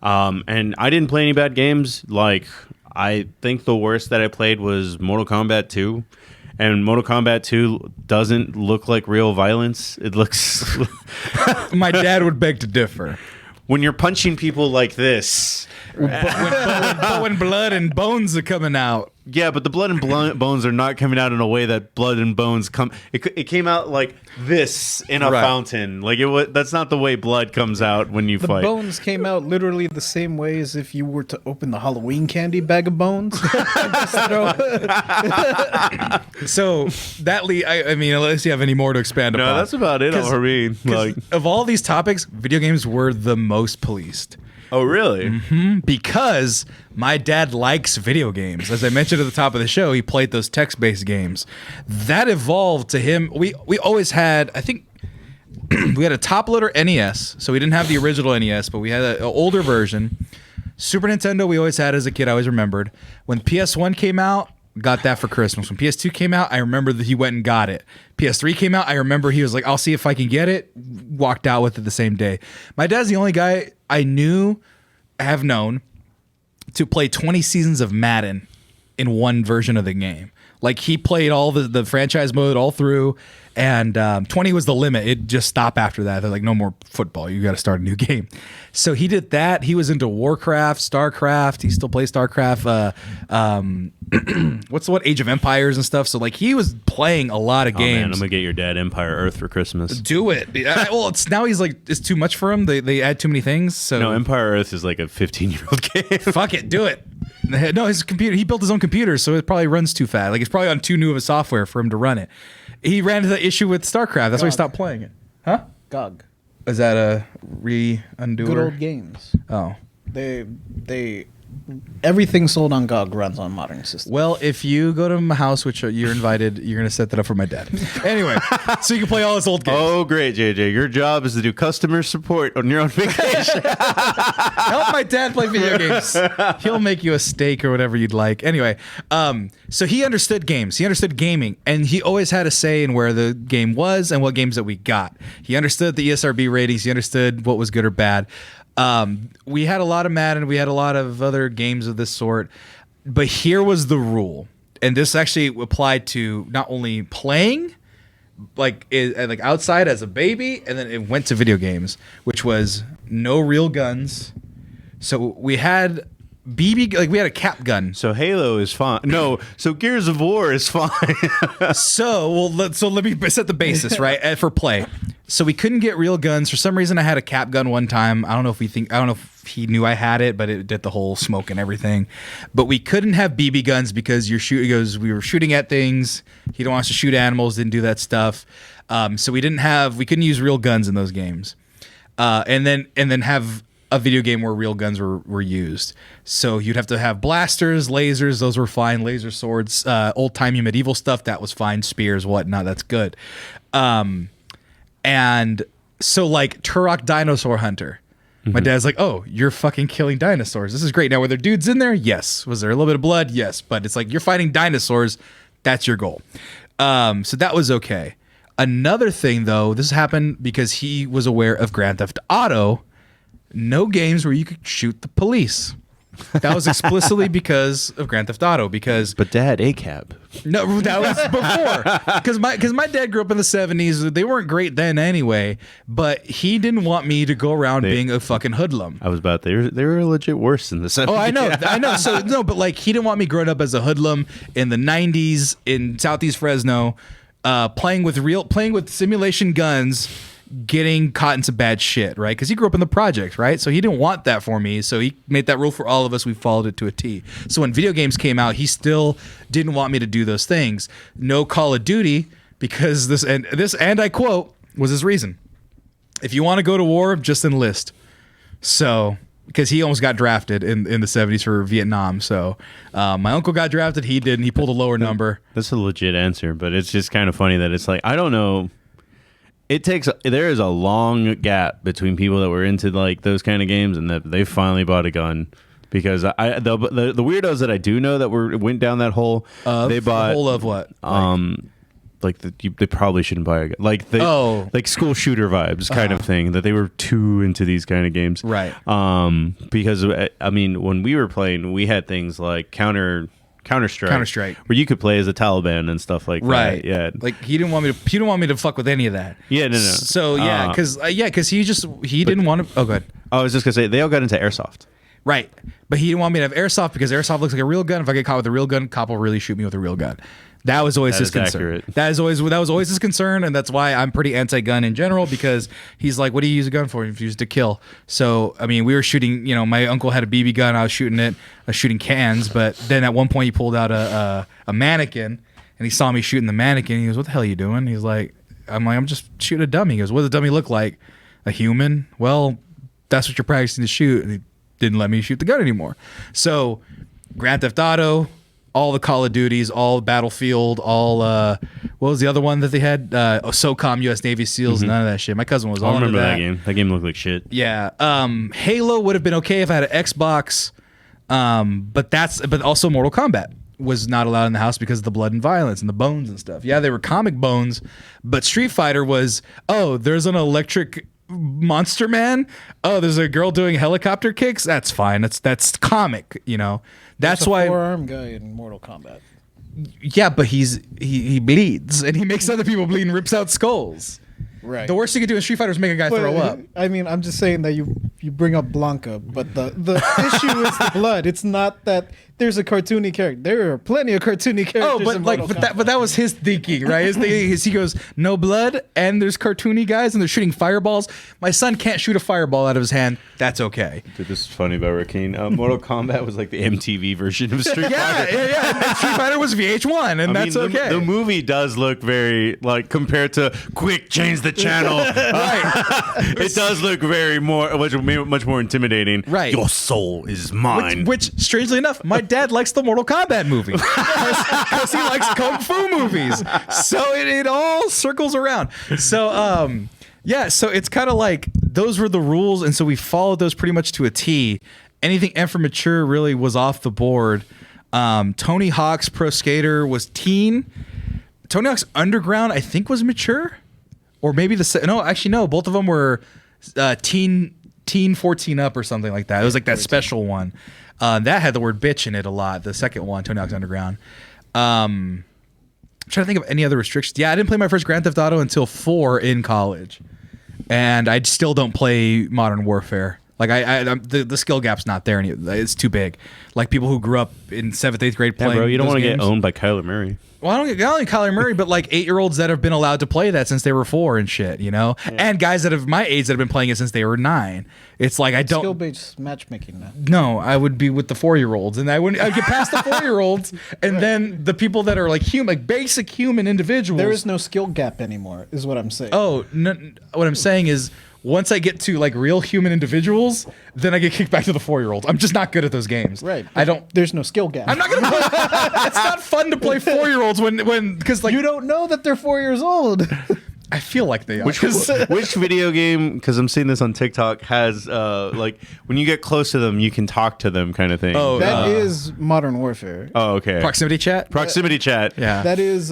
And I didn't play any bad games. Like, I think the worst that I played was Mortal Kombat 2. And Mortal Kombat 2 doesn't look like real violence. It looks... My dad would beg to differ. When you're punching people like this... But when blood and bones are coming out. Yeah, but the blood and bones are not coming out in a way that blood and bones come. It came out like this in a fountain. Like that's not the way blood comes out when you fight. The bones came out literally the same way as if you were to open the Halloween candy bag of bones. So I mean, unless you have any more to expand upon. No, that's about it. I mean, like, of all these topics, video games were the most policed. Oh, really? Mm-hmm. Because my dad likes video games. As I mentioned at the top of the show, he played those text-based games. That evolved to him. We always had, I think, we had a top-loader NES. So we didn't have the original NES, but we had an older version. Super Nintendo we always had as a kid. I always remembered. When PS1 came out, got that for Christmas. When PS2 came out, I remember that he went and got it. PS3 came out, I remember he was like, I'll see if I can get it. Walked out with it the same day. My dad's the only guy I have known to play 20 seasons of Madden in one version of the game. Like, he played all the franchise mode all through, and 20 was the limit. It just stopped after that. They're like, no more football. You got to start a new game. So he did that. He was into Warcraft, StarCraft. He still plays StarCraft. What's the one? Age of Empires and stuff. So, like, he was playing a lot of games. Man, I'm going to get your dad Empire Earth for Christmas. Do it. Well, now he's like, it's too much for him. They add too many things. So no, Empire Earth is like a 15-year-old game. Fuck it. Do it. No, his computer. He built his own computer, so it probably runs too fast. Like, it's probably on too new of a software for him to run it. He ran into the issue with StarCraft. That's why he stopped playing it. Huh? GOG. Is that a undoer? Good old games. Oh. They everything sold on GOG runs on modern systems. Well, if you go to my house, which you're invited, you're going to set that up for my dad. Anyway, so you can play all his old games. Oh, great, JJ. Your job is to do customer support on your own vacation. Help my dad play video games. He'll make you a steak or whatever you'd like. Anyway, so he understood games. He understood gaming, and he always had a say in where the game was and what games that we got. He understood the ESRB ratings. He understood what was good or bad. We had a lot of Madden. We had a lot of other games of this sort. But here was the rule. And this actually applied to not only playing, like outside as a baby, and then it went to video games, which was no real guns. So we had we had a cap gun. So Halo is fine. No, so Gears of War is fine. So let me set the basis, right? For play. So we couldn't get real guns. For some reason, I had a cap gun one time. I don't know if he knew I had it, but it did the whole smoke and everything. But we couldn't have BB guns because we were shooting at things. He don't want us to shoot animals. Didn't do that stuff. So we couldn't use real guns in those games. And then have a video game where real guns were used. So you'd have to have blasters, lasers. Those were fine. Laser swords, old timey medieval stuff. That was fine. Spears, whatnot. That's good. And so like Turok Dinosaur Hunter. My dad's like, oh, you're fucking killing dinosaurs. This is great. Now, were there dudes in there? Yes. Was there a little bit of blood? Yes. But it's like, you're fighting dinosaurs. That's your goal. So that was okay. Another thing, though, this happened because he was aware of Grand Theft Auto. No games where you could shoot the police. That was explicitly because of Grand Theft Auto. But Dad, ACAB. No, that was before. Because my dad grew up in the 70s. They weren't great then anyway. But he didn't want me to go around being a fucking hoodlum. I was about they were legit worse in the 70s. Oh, I know. So no, but like he didn't want me growing up as a hoodlum in the 90s in Southeast Fresno, playing with simulation guns. Getting caught in some bad shit, right? Because he grew up in the projects, right? So he didn't want that for me. So he made that rule for all of us. We followed it to a T. So when video games came out, he still didn't want me to do those things. No Call of Duty, because this, and I quote, was his reason. If you want to go to war, just enlist. So, because he almost got drafted in the 70s for Vietnam. So my uncle got drafted. He didn't. He pulled a lower number. That's a legit answer, but it's just kind of funny that it's like, I don't know. There is a long gap between people that were into like those kind of games and that they finally bought a gun, because the weirdos that I do know that went down that hole, they bought the hole of what? They probably shouldn't buy a gun. Like school shooter vibes kind of thing, that they were too into these kind of games. Right. Because I mean, when we were playing, we had things like Counter-Strike, where you could play as the Taliban and stuff like right. that. Yeah, like he didn't want me to fuck with any of that. Yeah, no. So yeah, because he didn't want to. Oh, good. I was just gonna say they all got into airsoft. Right, but he didn't want me to have airsoft because airsoft looks like a real gun. If I get caught with a real gun, cop will really shoot me with a real gun. That was always his concern. Accurate. That was always his concern, and that's why I'm pretty anti-gun in general, because he's like, what do you use a gun for? If you use it to kill. So I mean, we were shooting. You know, my uncle had a BB gun. I was shooting it. I was shooting cans. But then at one point, he pulled out a mannequin, and he saw me shooting the mannequin. He goes, "What the hell are you doing?" He's like, I'm just shooting a dummy." He goes, "What does a dummy look like? A human?" Well, that's what you're practicing to shoot. And he didn't let me shoot the gun anymore. So Grand Theft Auto, all the Call of Duties, all Battlefield, all what was the other one that they had? SOCOM, U.S. Navy SEALs, none of that shit. My cousin was all I remember into that game. That game looked like shit. Yeah. Halo would have been okay if I had an Xbox, but also Mortal Kombat was not allowed in the house because of the blood and violence and the bones and stuff. Yeah, they were comic bones, but Street Fighter was, oh, there's an electric monster man. Oh, there's a girl doing helicopter kicks. That's fine. That's comic, you know. That's why forearm guy in Mortal Kombat. Yeah, but he bleeds and he makes other people bleed and rips out skulls. Right. The worst you could do in Street Fighter is make a guy throw up. I mean, I'm just saying that you bring up Blanca, but the issue is the blood. It's not that there's a cartoony character. There are plenty of cartoony characters. But that was his thinking, right? His thinking is he goes, no blood, and there's cartoony guys, and they're shooting fireballs. My son can't shoot a fireball out of his hand. That's okay. Dude, this is funny about Rakeem. Mortal Kombat was like the MTV version of Street Fighter. Yeah. And Street Fighter was VH1, and that's okay. The movie does look very, like, compared to quick, change the channel. Right. It does look much more intimidating. Right. Your soul is mine. Which strangely enough, my dad likes the Mortal Kombat movie because he likes kung fu movies. So it all circles around. So so it's kind of like those were the rules, and so we followed those pretty much to a T. Anything M for mature really was off the board. Tony Hawk's Pro Skater was teen. Tony Hawk's Underground, I think, was mature, or maybe no. Both of them were teen 14 up or something like that. It was like that special one. That had the word bitch in it a lot. The second one, Tony Hawk's Underground. I'm trying to think of any other restrictions. Yeah, I didn't play my first Grand Theft Auto until 4 in college. And I still don't play Modern Warfare. Like the skill gap's not there. It's too big. Like people who grew up in 7th, 8th grade Yeah, playing. bro, you don't want to get owned by Kyler Murray. Well, I don't get not only Kyler Murray, but like 8-year-olds that have been allowed to play that since they were 4 and shit, you know, and guys that have my age that have been playing it since they were 9. It's like I don't Skill-based matchmaking now. No, I would be with the 4-year-olds, and I'd get past the 4-year-olds, and then the people that are like basic human individuals. There is no skill gap anymore, is what I'm saying. Oh, no, what I'm saying is, once I get to like real human individuals, then I get kicked back to the 4-year-olds. I'm just not good at those games. Right. I don't. There's no skill gap. I'm not gonna. It's not fun to play 4-year-olds when because like You don't know that they're 4 years old. I feel like they are. Which video game, because I'm seeing this on TikTok, has like when you get close to them, you can talk to them kind of thing? Oh, That is Modern Warfare. Oh, okay. Proximity chat. Proximity chat. Yeah. That is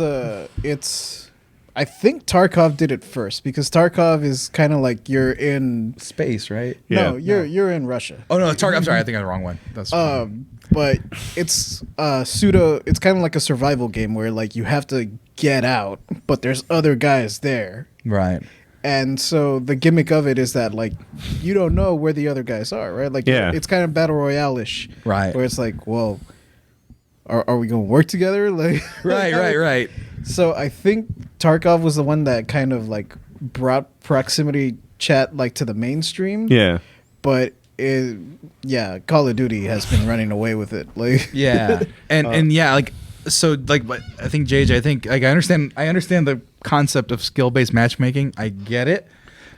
it's I think Tarkov did it first because Tarkov is kind of like you're in Space, right? Yeah. No, you're in Russia. Oh no, Tarkov. I'm sorry, I think I got the wrong one. That's But it's it's kind of like a survival game where like you have to get out, but there's other guys there. right. And so the gimmick of it is that like you don't know where the other guys are, right? Like Yeah. it's kind of battle royale-ish. Right. Where it's like, well, are we going to work together? Like Right. So I think Tarkov was the one that kind of like brought proximity chat like to the mainstream. Yeah. But Call of Duty has been running away with it. Like Yeah, and yeah, like so, like but I think JJ, I think like I understand the concept of skill-based matchmaking. I get it,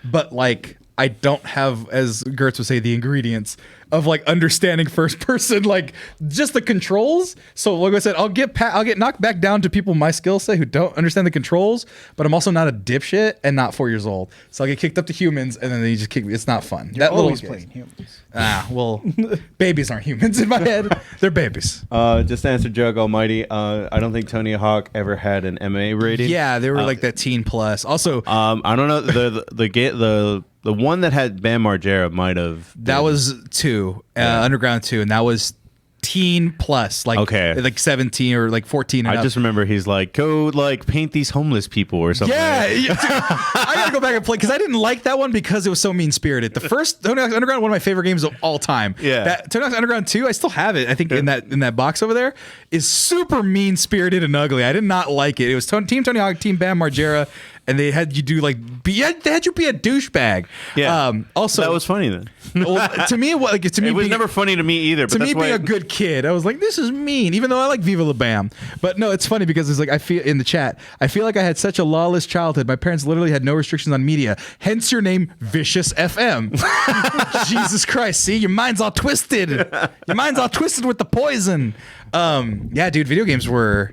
but like I don't have, as Gertz would say, the ingredients of like understanding first person, like just the controls. So like I said, I'll get knocked back down to people my skill set who don't understand the controls, but I'm also not a dipshit and not 4 years old. So I'll get kicked up to humans and then they just kick me. It's not fun. You're always little playing humans. well, babies aren't humans in my head. They're babies. Just to answer Jug Almighty, I don't think Tony Hawk ever had an MA rating. Yeah, they were like that teen plus. Also, I don't know the one that had Bam Margera might have. that was 2, Underground 2, and that was teen plus, like Okay. like 17 or like 14. And I up. just remember he's like, go like paint these homeless people or something. Yeah, dude, I gotta go back and play because I didn't like that one because it was so mean spirited. The first Tony Hawk's Underground, one of my favorite games of all time. Yeah. That Tony Hawk's Underground 2, I still have it. I think in that box over there is super mean spirited and ugly. I did not like it. It was Team Tony Hawk, Team Bam Margera, and they had you do like they had you be a douchebag. Yeah. Also, that was funny then. well, to me, it was It was never funny to me either. But to that's me, why being a good kid, I was like, this is mean, even though I like Viva La Bam. But no, it's funny because it's like, I feel in the chat, I feel like I had such a lawless childhood. My parents literally had no restrictions on media. Hence your name, Vicious FM. Jesus Christ. See, your mind's all twisted. Your mind's all twisted with the poison. Yeah, dude, video games were,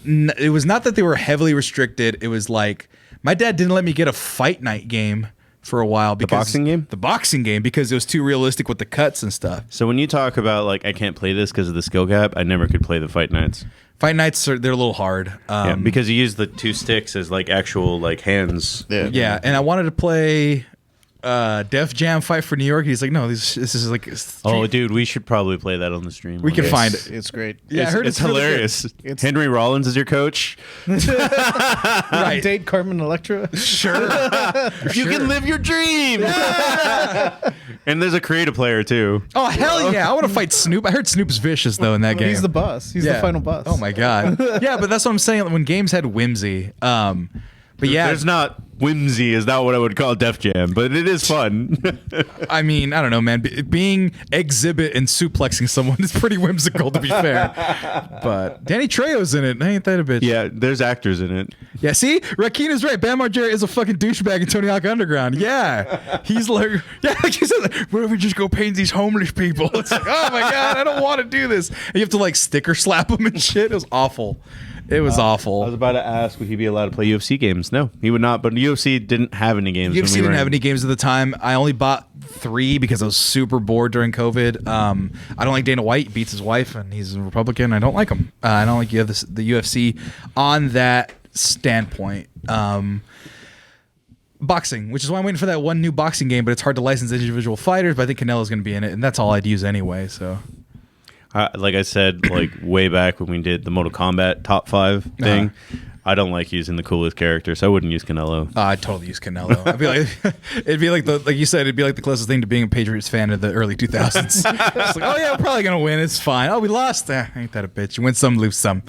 it was not that they were heavily restricted. It was like, my dad didn't let me get a Fight Night game for a while because boxing game? The boxing game because it was too realistic with the cuts and stuff. So when you talk about like I can't play this because of the skill gap, I never could play the Fight Nights. Fight Nights they're a little hard. Yeah, because you use the 2 sticks as like actual like hands. Yeah, and I wanted to play Def Jam Fight for New York. He's like, no, this is like. Oh, dude, we should probably play that on the stream. We can Yes. find it. It's great. Yeah, I heard it's really good. hilarious. Henry Rollins is your coach. Right. Date Carmen Electra. Sure. You can live your dream. And there's a creative player too. Oh hell yeah! I want to fight Snoop. I heard Snoop's vicious though in that game. He's the boss. He's the Yeah. final boss. Oh my god. Yeah, but that's what I'm saying. When games had whimsy. But yeah, There's not whimsy is not what I would call Def Jam, but it is fun. I mean, I don't know, man. Being exhibit and suplexing someone is pretty whimsical, to be fair. But Danny Trejo's in it. Ain't that a bitch? Yeah, there's actors in it. Yeah, see? Rakeen is right. Bam Margera is a fucking douchebag in Tony Hawk Underground. Yeah. He's like, yeah, like he said, what if we just go paint these homeless people? It's like, oh my God, I don't want to do this. And you have to like sticker slap them and shit. It was awful. It was awful. I was about to ask, would he be allowed to play UFC games? No, he would not. But UFC didn't have any games. UFC didn't have any games at the time. I only bought 3 because I was super bored during COVID. I don't like Dana White. He beats his wife, and he's a Republican. I don't like him. I don't like the UFC on that standpoint. Boxing, which is why I'm waiting for that one new boxing game, but it's hard to license individual fighters. But I think Canelo's going to be in it, and that's all I'd use anyway. So. Like I said, like way back when we did the Mortal Kombat top 5 thing, I don't like using the coolest character, so I wouldn't use Canelo. I'd totally use Canelo. I'd be like, it'd be like like you said, it'd be like the closest thing to being a Patriots fan of the early 2000s. It's like, oh yeah, we're probably gonna win. It's fine. Oh, we lost. Ain't that a bitch? You win some, lose some.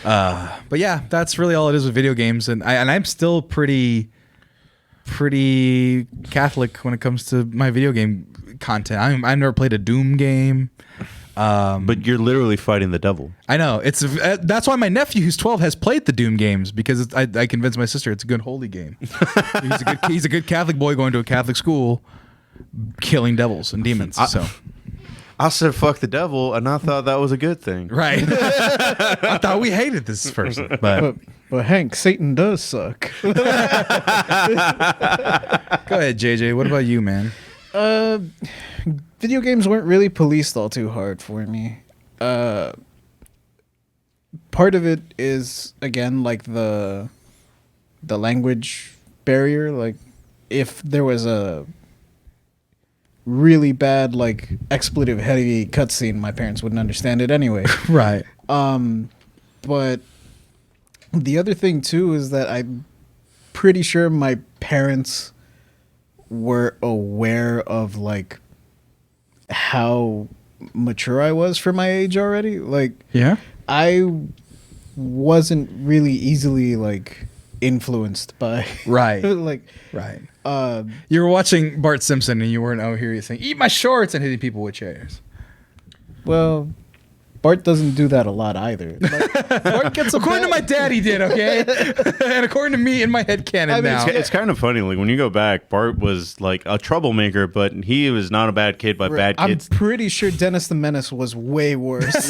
But yeah, that's really all it is with video games, and I'm still pretty Catholic when it comes to my video game content. I've never played a Doom game. But you're literally fighting the devil. I know that's why my nephew, who's 12, has played the Doom games because I convinced my sister it's a good holy game. He's a good Catholic boy going to a Catholic school, killing devils and demons. I said fuck the devil, and I thought that was a good thing. Right. I thought we hated this person, but Hank, Satan does suck. go ahead, JJ. What about you, man? Video games weren't really policed all too hard for me. Part of it is, again, like the language barrier. Like, if there was a really bad, like, expletive heavy cutscene, my parents wouldn't understand it anyway. Right. But the other thing too is that I'm pretty sure my parents were aware of, like, how mature I was for my age already. Like, Yeah. I wasn't really easily, like, influenced by Right. like Right. You were watching Bart Simpson and you weren't out here saying, "Eat my shorts," and hitting people with chairs. well, Bart doesn't do that a lot either. Like, Bart gets According to my dad, he did, okay? And according to me in my head canon now. It's kind of funny. Like when you go back, Bart was like a troublemaker, but he was not a bad kid by bad kids. I'm pretty sure Dennis the Menace was way worse.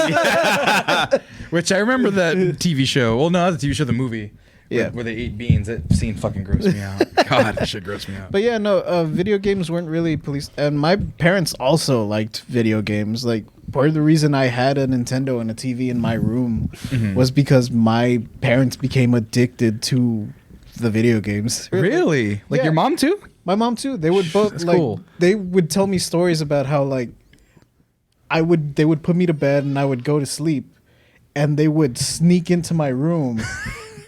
Which I remember that TV show. Well, no, the TV show, the movie. Yeah. Where they eat beans. That scene fucking grossed me out. God, that shit grossed me out. But yeah, no, video games weren't really policed. And my parents also liked video games. Like, part of the reason I had a Nintendo and a TV in my room was because my parents became addicted to the video games. Really? Like Yeah. your mom too? My mom too. They would both That's like cool. they would tell me stories about how, like, they would put me to bed and I would go to sleep and they would sneak into my room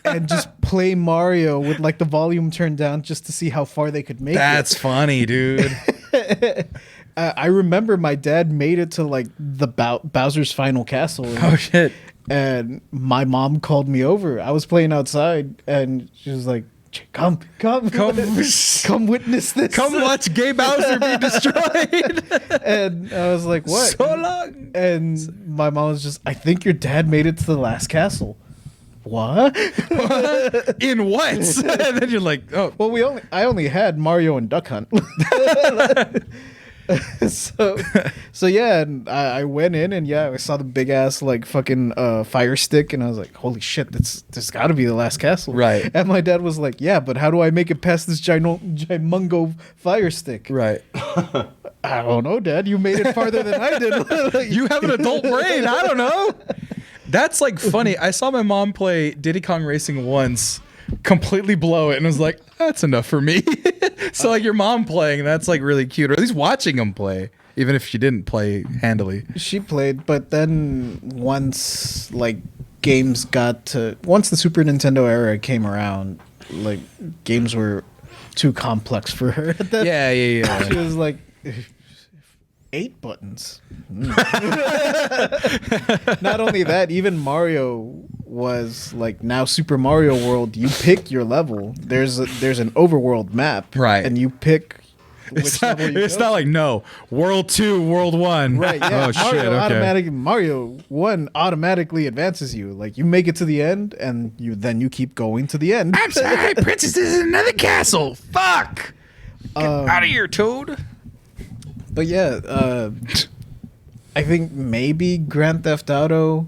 and just play Mario with, like, the volume turned down just to see how far they could make That's funny, dude. it. I remember my dad made it to, like, the Bowser's Final Castle. Oh shit. And my mom called me over. I was playing outside and she was like, come witness this. Come watch Gay Bowser be destroyed. And I was like, what? So long. And my mom was just, I think your dad made it to the last castle. What? In what? And then you're like, oh. Well, I only had Mario and Duck Hunt. so yeah, and I went in and I saw the big ass, like, fucking fire stick, and I was like, holy shit, this got to be the last castle, Right. And my dad was like, yeah, but how do I make it past this gimungo fire stick? Right. I don't know, Dad. You made it farther than I did. Like, You have an adult brain. I don't know. That's like funny. I saw my mom play Diddy Kong Racing once, completely blow it, and was like, that's enough for me. So like your mom playing, that's like really cute, or at least watching them play, even if she didn't play handily. she played, but then once, like, once the Super Nintendo era came around, like, games were too complex for her. Yeah. She was like, 8 buttons. Not only that, even Mario was like, now Super Mario World, you pick your level. There's an overworld map, Right. And you pick which It's level you go. not like, no, World 2, World 1. Right, yeah. Oh, shit, okay. Mario 1 automatically advances you. Like, you make it to the end, and you keep going to the end. I'm sorry, Princess is in another castle. Fuck. Get out of here, Toad. But yeah, I think maybe Grand Theft Auto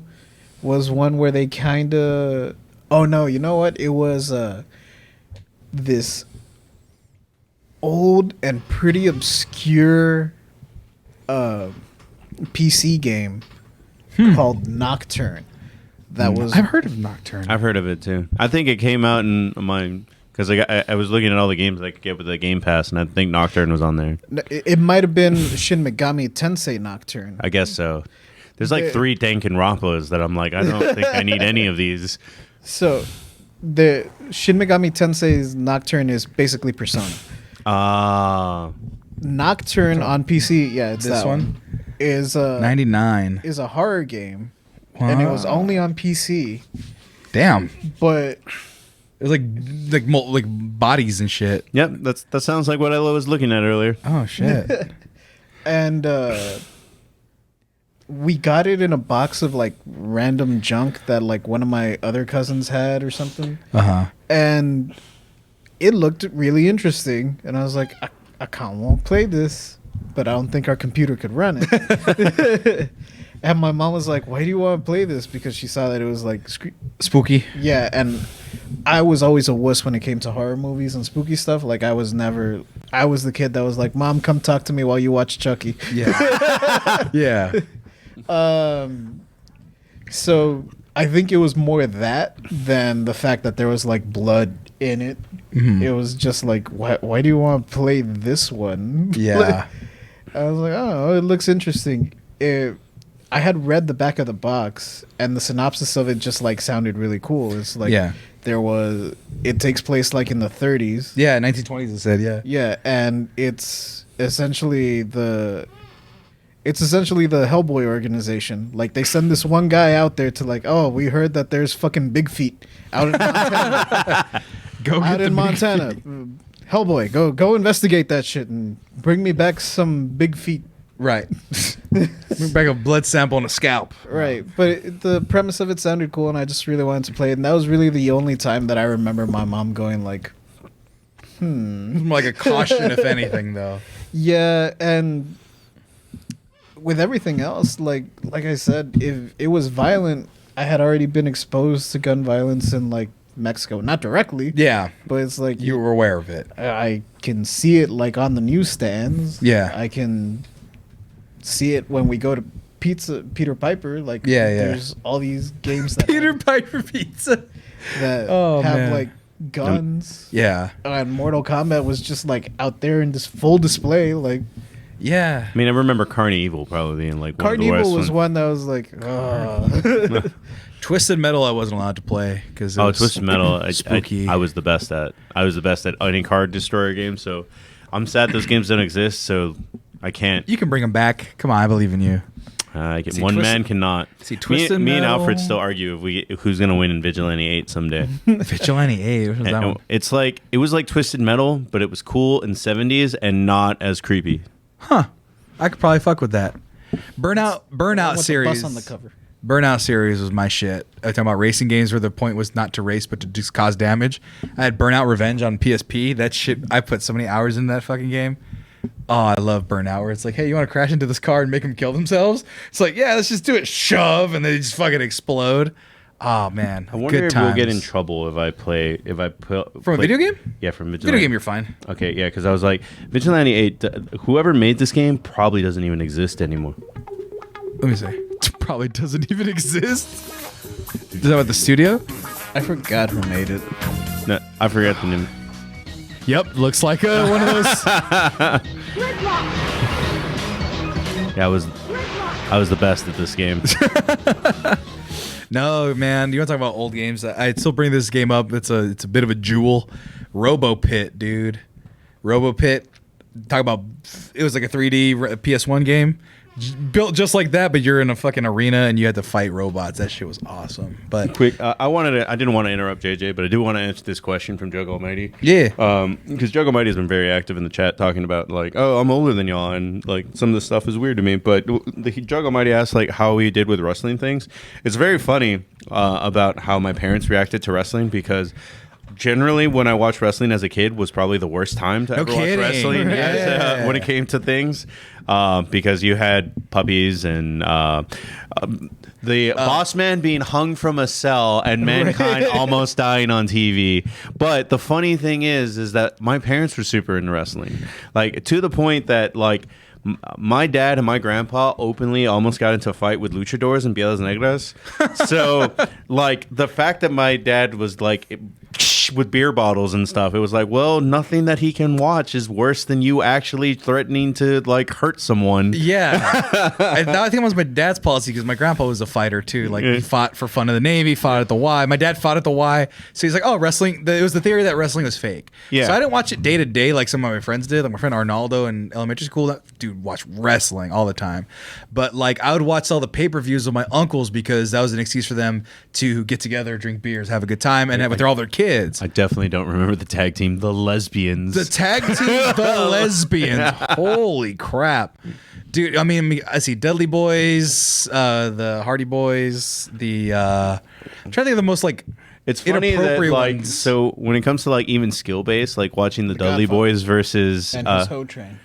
was one where they kind of... Oh, no, you know what? It was this old and pretty obscure PC game called Nocturne. That was... I've heard of Nocturne. I've heard of it too. I think it came out in my because I was looking at all the games I could get with the Game Pass, and I think Nocturne was on there. It might have been Shin Megami Tensei Nocturne. I guess so. There's like 3 Danganronpas that I'm like, I don't think I need any of these. So, the Shin Megami Tensei's Nocturne is basically Persona. Nocturne on PC, yeah, it's This that one. Is 99. is a horror game, and it was only on PC. Damn. But It was like bodies and shit. Yep, that sounds like what I was looking at earlier. Oh shit. and we got it in a box of like random junk that like one of my other cousins had or something. And it looked really interesting, and I was like, I kind of want to play this, but I don't think our computer could run it. And my mom was like, why do you want to play this? Because she saw that it was like Spooky. yeah, and I was always a wuss when it came to horror movies and spooky stuff. Like I was the kid that was like, Mom, come talk to me while you watch Chucky. Yeah. Yeah. So I think it was more that than the fact that there was like blood in it. Mm-hmm. It was just like, why do you want to play this one? Yeah. I was like, oh, it looks interesting. I had read the back of the box, and the synopsis of it just like sounded really cool. It's like it takes place like in the 30s. Yeah, 1920s it said, yeah. Yeah, and it's essentially the Hellboy organization. Like they send this one guy out there to like, oh, we heard that there's fucking big feet out in Montana. Out in Montana. Hellboy, go investigate that shit and bring me back some big feet. Right. Bring back a blood sample and a scalp. Right, but the premise of it sounded cool, and I just really wanted to play it. And that was really the only time that I remember my mom going like, Like a caution, if anything, though. Yeah, and with everything else, like I said, if it was violent, I had already been exposed to gun violence in like Mexico, not directly. Yeah, but it's like you were aware of it. I can see it like on the newsstands. Yeah, I can see it when we go to Peter Piper. Like there's all these games that Peter Piper Pizza that have like guns. Yeah, and Mortal Kombat was just like out there in this full display. Like, yeah. I mean, I remember Carnival probably being like Carnival was one that was like, Twisted Metal. I wasn't allowed to play because Twisted Metal. Spooky. I was the best at. I was the best at any card destroyer game. So I'm sad those games don't exist. So I can't. You can bring them back. Come on, I believe in you. One man cannot. Twisted me and Metal. Alfred still argue if who's gonna win in Vigilante 8 someday. Vigilante 8. What was that one? It's like it was like Twisted Metal, but it was cool in 70s and not as creepy. Huh. I could probably fuck with that. Burnout series. Bus on the cover. Burnout series was my shit. I was talking about racing games where the point was not to race but to just cause damage. I had Burnout Revenge on PSP. That shit, I put so many hours into that fucking game. Oh, I love Burnout, where it's like, hey, you want to crash into this car and make them kill themselves? It's like, yeah, let's just do it. Shove, and they just fucking explode. Oh man, I wonder good if times. we'll get in trouble if I play from a video game. Yeah, from Vigilante. Video game, you're fine. Okay, yeah, because I was like, Vigilante 8. Whoever made this game probably doesn't even exist anymore. Let me see. It probably doesn't even exist. Is that what the studio? I forgot who made it. No, I forgot the name. Yep, looks like one of those. Yeah, I was the best at this game. No, man. You want to talk about old games? I'd still bring this game up. It's a bit of a jewel. Robo Pit, dude. Robo Pit. Talk about it was like a 3D PS1 game. Built just like that, but you're in a fucking arena and you had to fight robots. That shit was awesome. But quick, I didn't want to interrupt JJ, but I do want to answer this question from Jug Almighty. Yeah. Because Jug Almighty has been very active in the chat talking about like, oh, I'm older than y'all, and like some of this stuff is weird to me. But Jug Almighty asked like how he did with wrestling things. It's very funny about how my parents reacted to wrestling because generally when I watched wrestling as a kid was probably the worst time to ever watch wrestling when it came to things because you had puppies and the boss man being hung from a cell and mankind almost dying on TV. But the funny thing is that my parents were super into wrestling, like to the point that like my dad and my grandpa openly almost got into a fight with luchadors and Pieles Negras. So like the fact that my dad was like with beer bottles and stuff. It was like, well, nothing that he can watch is worse than you actually threatening to like hurt someone. Yeah, I think it was my dad's policy because my grandpa was a fighter too. Like he fought for fun of the Navy, fought at the Y. My dad fought at the Y, so he's like, oh, wrestling. It was the theory that wrestling was fake. Yeah. So I didn't watch it day to day like some of my friends did. Like my friend Arnaldo in elementary school, that dude watched wrestling all the time. But like I would watch all the pay-per-views with my uncles because that was an excuse for them to get together, drink beers, have a good time, and have with all their kids. I definitely don't remember the tag team, the Lesbians. The tag team, the Lesbians. Holy crap. Dude, I mean, I see Dudley Boys, the Hardy Boys, I'm trying to think of the most like It's funny that inappropriate like ones. so when it comes to like even skill based, like watching the Dudley Godfather. Boys versus And his Ho Train.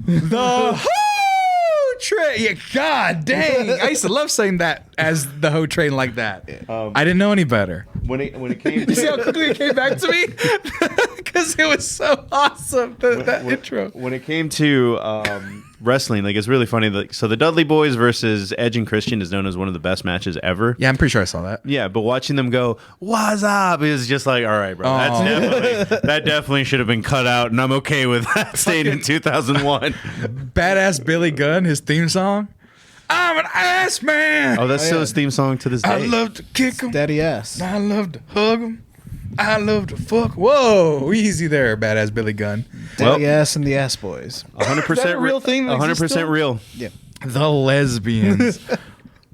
The Ho Train. Yeah, God dang. I used to love saying that as the Ho Train like that. I didn't know any better. when it came You see how to quickly it came back to me? Because it was so awesome, that intro. when it came to wrestling, like it's really funny. Like, so the Dudley Boys versus Edge and Christian is known as one of the best matches ever. Yeah, I'm pretty sure I saw that. Yeah, but watching them go, "What's up?" is just like, all right, bro. That definitely should have been cut out, and I'm okay with that staying in 2001. Badass Billy Gunn, his theme song. I'm an ass man. Oh, that's still his theme song to this day. I love to kick him. Daddy ass. I love to hug him. I love to fuck. Whoa, easy there, badass Billy Gunn. Daddy ass and the Ass Boys. 100% Is that a real thing that exists 100% still? real. Yeah. The Lesbians.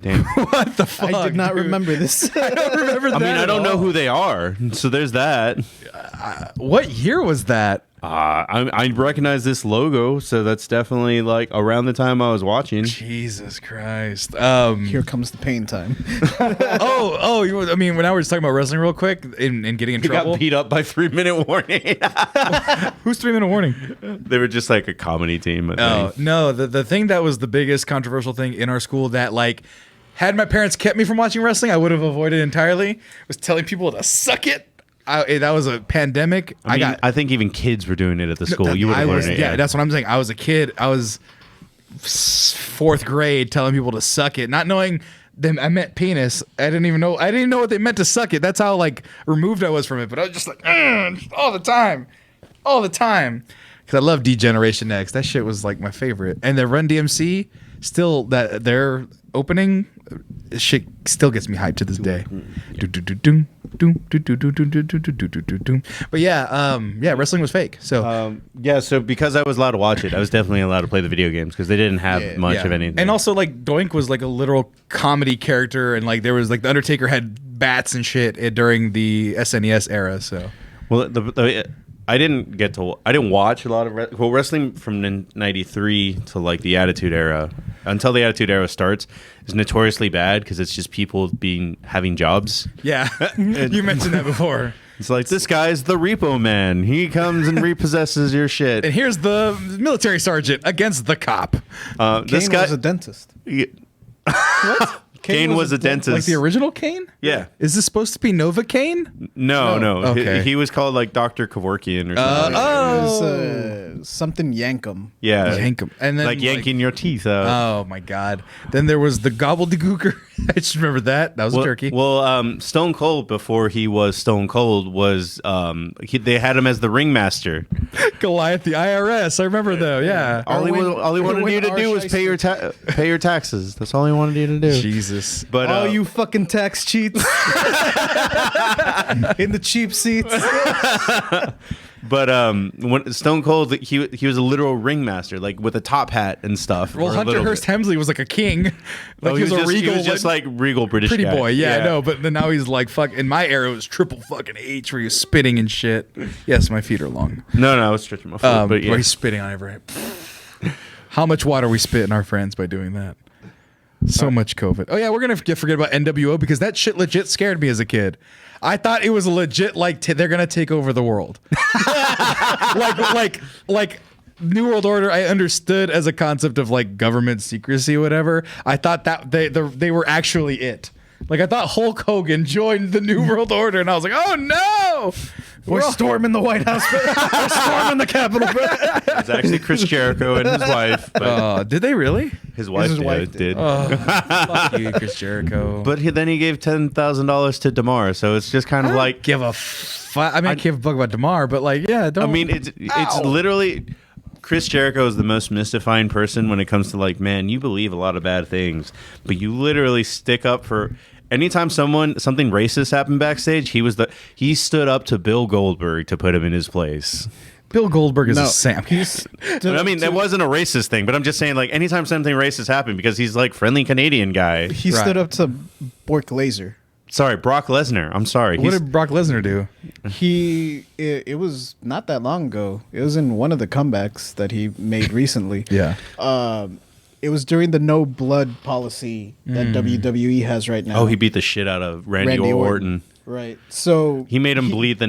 Damn. What the fuck? I did not dude? remember this. I don't remember that. I mean, I at don't know all. who they are, so there's that. What year was that? I recognize this logo, so that's definitely like around the time I was watching. Jesus Christ. Here comes the pain time. I mean, when I was talking about wrestling real quick and getting in He trouble. got beat up by 3-minute warning. Who's 3 Minute Warning? They were just like a comedy team. I Oh, think. no. The thing that was the biggest controversial thing in our school that, like, had my parents kept me from watching wrestling, I would have avoided entirely, was telling people to suck it. That was a pandemic. I think even kids were doing it at the school. You would have learned it. Yeah, that's what I'm saying. I was a kid. I was fourth grade telling people to suck it, not knowing them. I meant penis. I didn't even know what they meant to suck it. That's how like removed I was from it. But I was just like all the time. Because I love D-Generation X. That shit was like my favorite. And the Run DMC, still that their opening shit still gets me hyped to this day. But yeah, wrestling was fake. So So because I was allowed to watch it, I was definitely allowed to play the video games because they didn't have much of anything. And also like Doink was like a literal comedy character, and like there was like the Undertaker had bats and shit during the SNES era. So well, I didn't watch a lot of wrestling from '93 to like the Attitude Era. Until the Attitude Era starts, is notoriously bad because it's just people having jobs. yeah, you mentioned that before. It's like, this guy's the repo man. He comes and repossesses your shit. And here's the military sergeant against the cop. This Kane guy was a dentist. What? Kane was a dentist. Like the original Kane? Yeah. Is this supposed to be Nova Kane? No. Okay. He was called like Dr. Kevorkian or something. It was something Yankum. Yeah. Yank him. And then like yanking your teeth out. Oh my god. Then there was the gobbledygooker. I just remember that. That was a turkey. Well, Stone Cold, before he was Stone Cold, was they had him as the ringmaster. Goliath the IRS. I remember though. Yeah. All he wanted Erwin you to do was pay your taxes. That's all he wanted you to do. Jesus. But All you fucking tax cheats in the cheap seats. But when Stone Cold, he was a literal ringmaster, like with a top hat and stuff. Well, or a Hunter little Hearst bit. Hemsley was like a king. Like Oh, he was a regal. He was just like regal British pretty guy. boy. Yeah, I know. But then now he's like fuck. In my era, it was triple fucking H where he was spitting and shit. Yes, my feet are long. No, I was stretching my foot. But yeah. Where he's spitting on everyone. How much water we spit in our friends by doing that? So much COVID. Oh yeah, we're gonna forget about NWO because that shit legit scared me as a kid. I thought it was legit like they're gonna take over the world. like New World Order. I understood as a concept of like government secrecy, or whatever. I thought that they were actually it. Like I thought Hulk Hogan joined the New World Order, and I was like, oh no. We're storming the White House. We're storming the Capitol. It's actually Chris Jericho and his wife. But Did they really? his wife, did. Fuck you, Chris Jericho. But then he gave $10,000 to DeMar, so it's just kind of like. give a I mean, I give a fuck about DeMar, but like, yeah, don't. I mean, it's literally. Chris Jericho is the most mystifying person when it comes to like, man, you believe a lot of bad things, but you literally stick up for. Anytime something racist happened backstage, he stood up to Bill Goldberg to put him in his place. Bill Goldberg is a Sam. I mean, that wasn't a racist thing, but I'm just saying, like, anytime something racist happened, because he's like friendly Canadian guy. He stood up to Brock Lesnar. Sorry, Brock Lesnar. I'm sorry. What did Brock Lesnar do? It was not that long ago. It was in one of the comebacks that he made recently. Yeah. It was during the no blood policy that WWE has right now. Oh, he beat the shit out of Randy Orton. Right. So he made him bleed the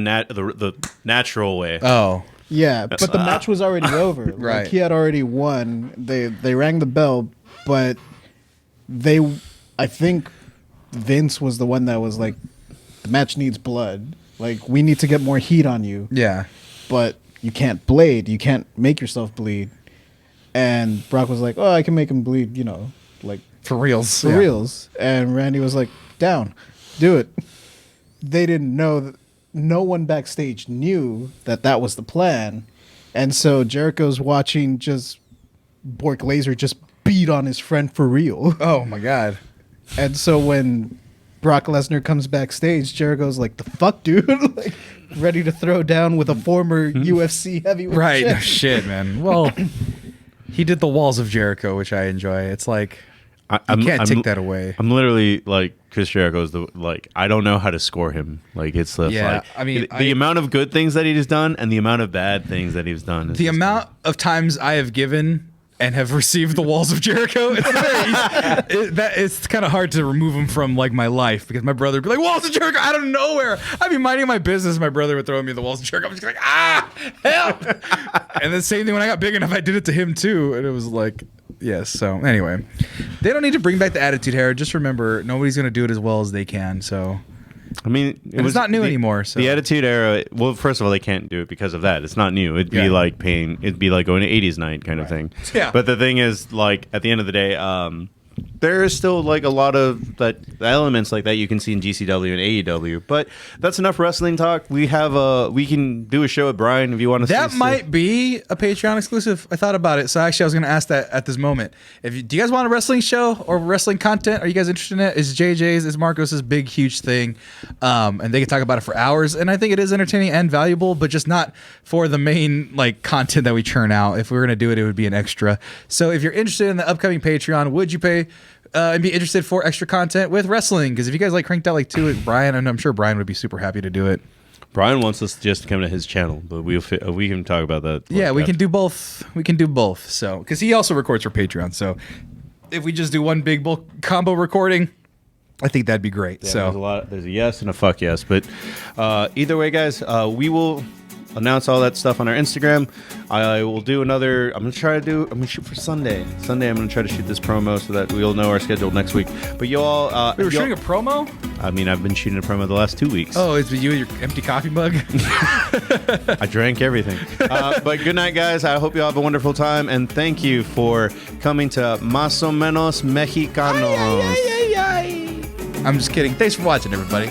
natural way. Oh. Yeah, but the match was already over. Right. Like, he had already won. They rang the bell, but I think Vince was the one that was like, the match needs blood. Like, we need to get more heat on you. Yeah. But you can't blade. You can't make yourself bleed. And Brock was like, oh, I can make him bleed, like For reals. for reals. And Randy was like, down, do it. They didn't know that. No one backstage knew that was the plan. And so Jericho's watching just Brock Lesnar just beat on his friend for real. Oh my God. And so when Brock Lesnar comes backstage, Jericho's like, the fuck, dude? Like, ready to throw down with a former UFC heavyweight Right. No champion. shit, man. Well, he did the Walls of Jericho, which I enjoy. It's like, you can't take that away. I'm literally like, Chris Jericho is I don't know how to score him. Like, it's like, I mean, the amount of good things that he's done and the amount of bad things that he's done. The amount of times I have given and have received the Walls of Jericho, it's kind of hard to remove them from like my life, because my brother would be like, Walls of Jericho out of nowhere. I'd be minding my business. My brother would throw me the Walls of Jericho. I'm just like, help. And the same thing when I got big enough, I did it to him too. And it was like, yes. So anyway, they don't need to bring back the Attitude Era. Just remember, nobody's going to do it as well as they can. So, I mean, it's not new anymore. So. The Attitude Era. Well, first of all, they can't do it because of that. It's not new. It'd be like paying. It'd be like going to 80s night kind of thing. Yeah. But the thing is, like, at the end of the day, there is still like a lot of the elements like that you can see in GCW and AEW. But that's enough wrestling talk. We can do a show with Brian if you want to. That might be a Patreon exclusive. I thought about it, so actually I was going to ask that at this moment. Do you guys want a wrestling show or wrestling content? Are you guys interested in it? Is JJ's, is Marcos's big huge thing, and they can talk about it for hours. And I think it is entertaining and valuable, but just not for the main like content that we churn out. If we were going to do it, it would be an extra. So if you're interested in the upcoming Patreon, would you pay? And be interested for extra content with wrestling, because if you guys like Cranked Out like 2 with Brian, and I'm sure Brian would be super happy to do it. Brian wants us just to come to his channel, but we can talk about that. Yeah, we can do both. We can do both. So, because he also records for Patreon, so if we just do one big bulk combo recording, I think that'd be great. Yeah, so there's a yes and a fuck yes, but either way, guys, we will announce all that stuff on our Instagram. I will do another. I'm gonna shoot for Sunday. I'm gonna try to shoot this promo so that we'll know our schedule next week. But you all, we were shooting a promo. I mean, I've been shooting a promo the last 2 weeks. Oh, it's you and your empty coffee mug. I drank everything. But good night, guys. I hope you all have a wonderful time, and thank you for coming to Más o Menos Mexicanos. I'm just kidding. Thanks for watching, everybody.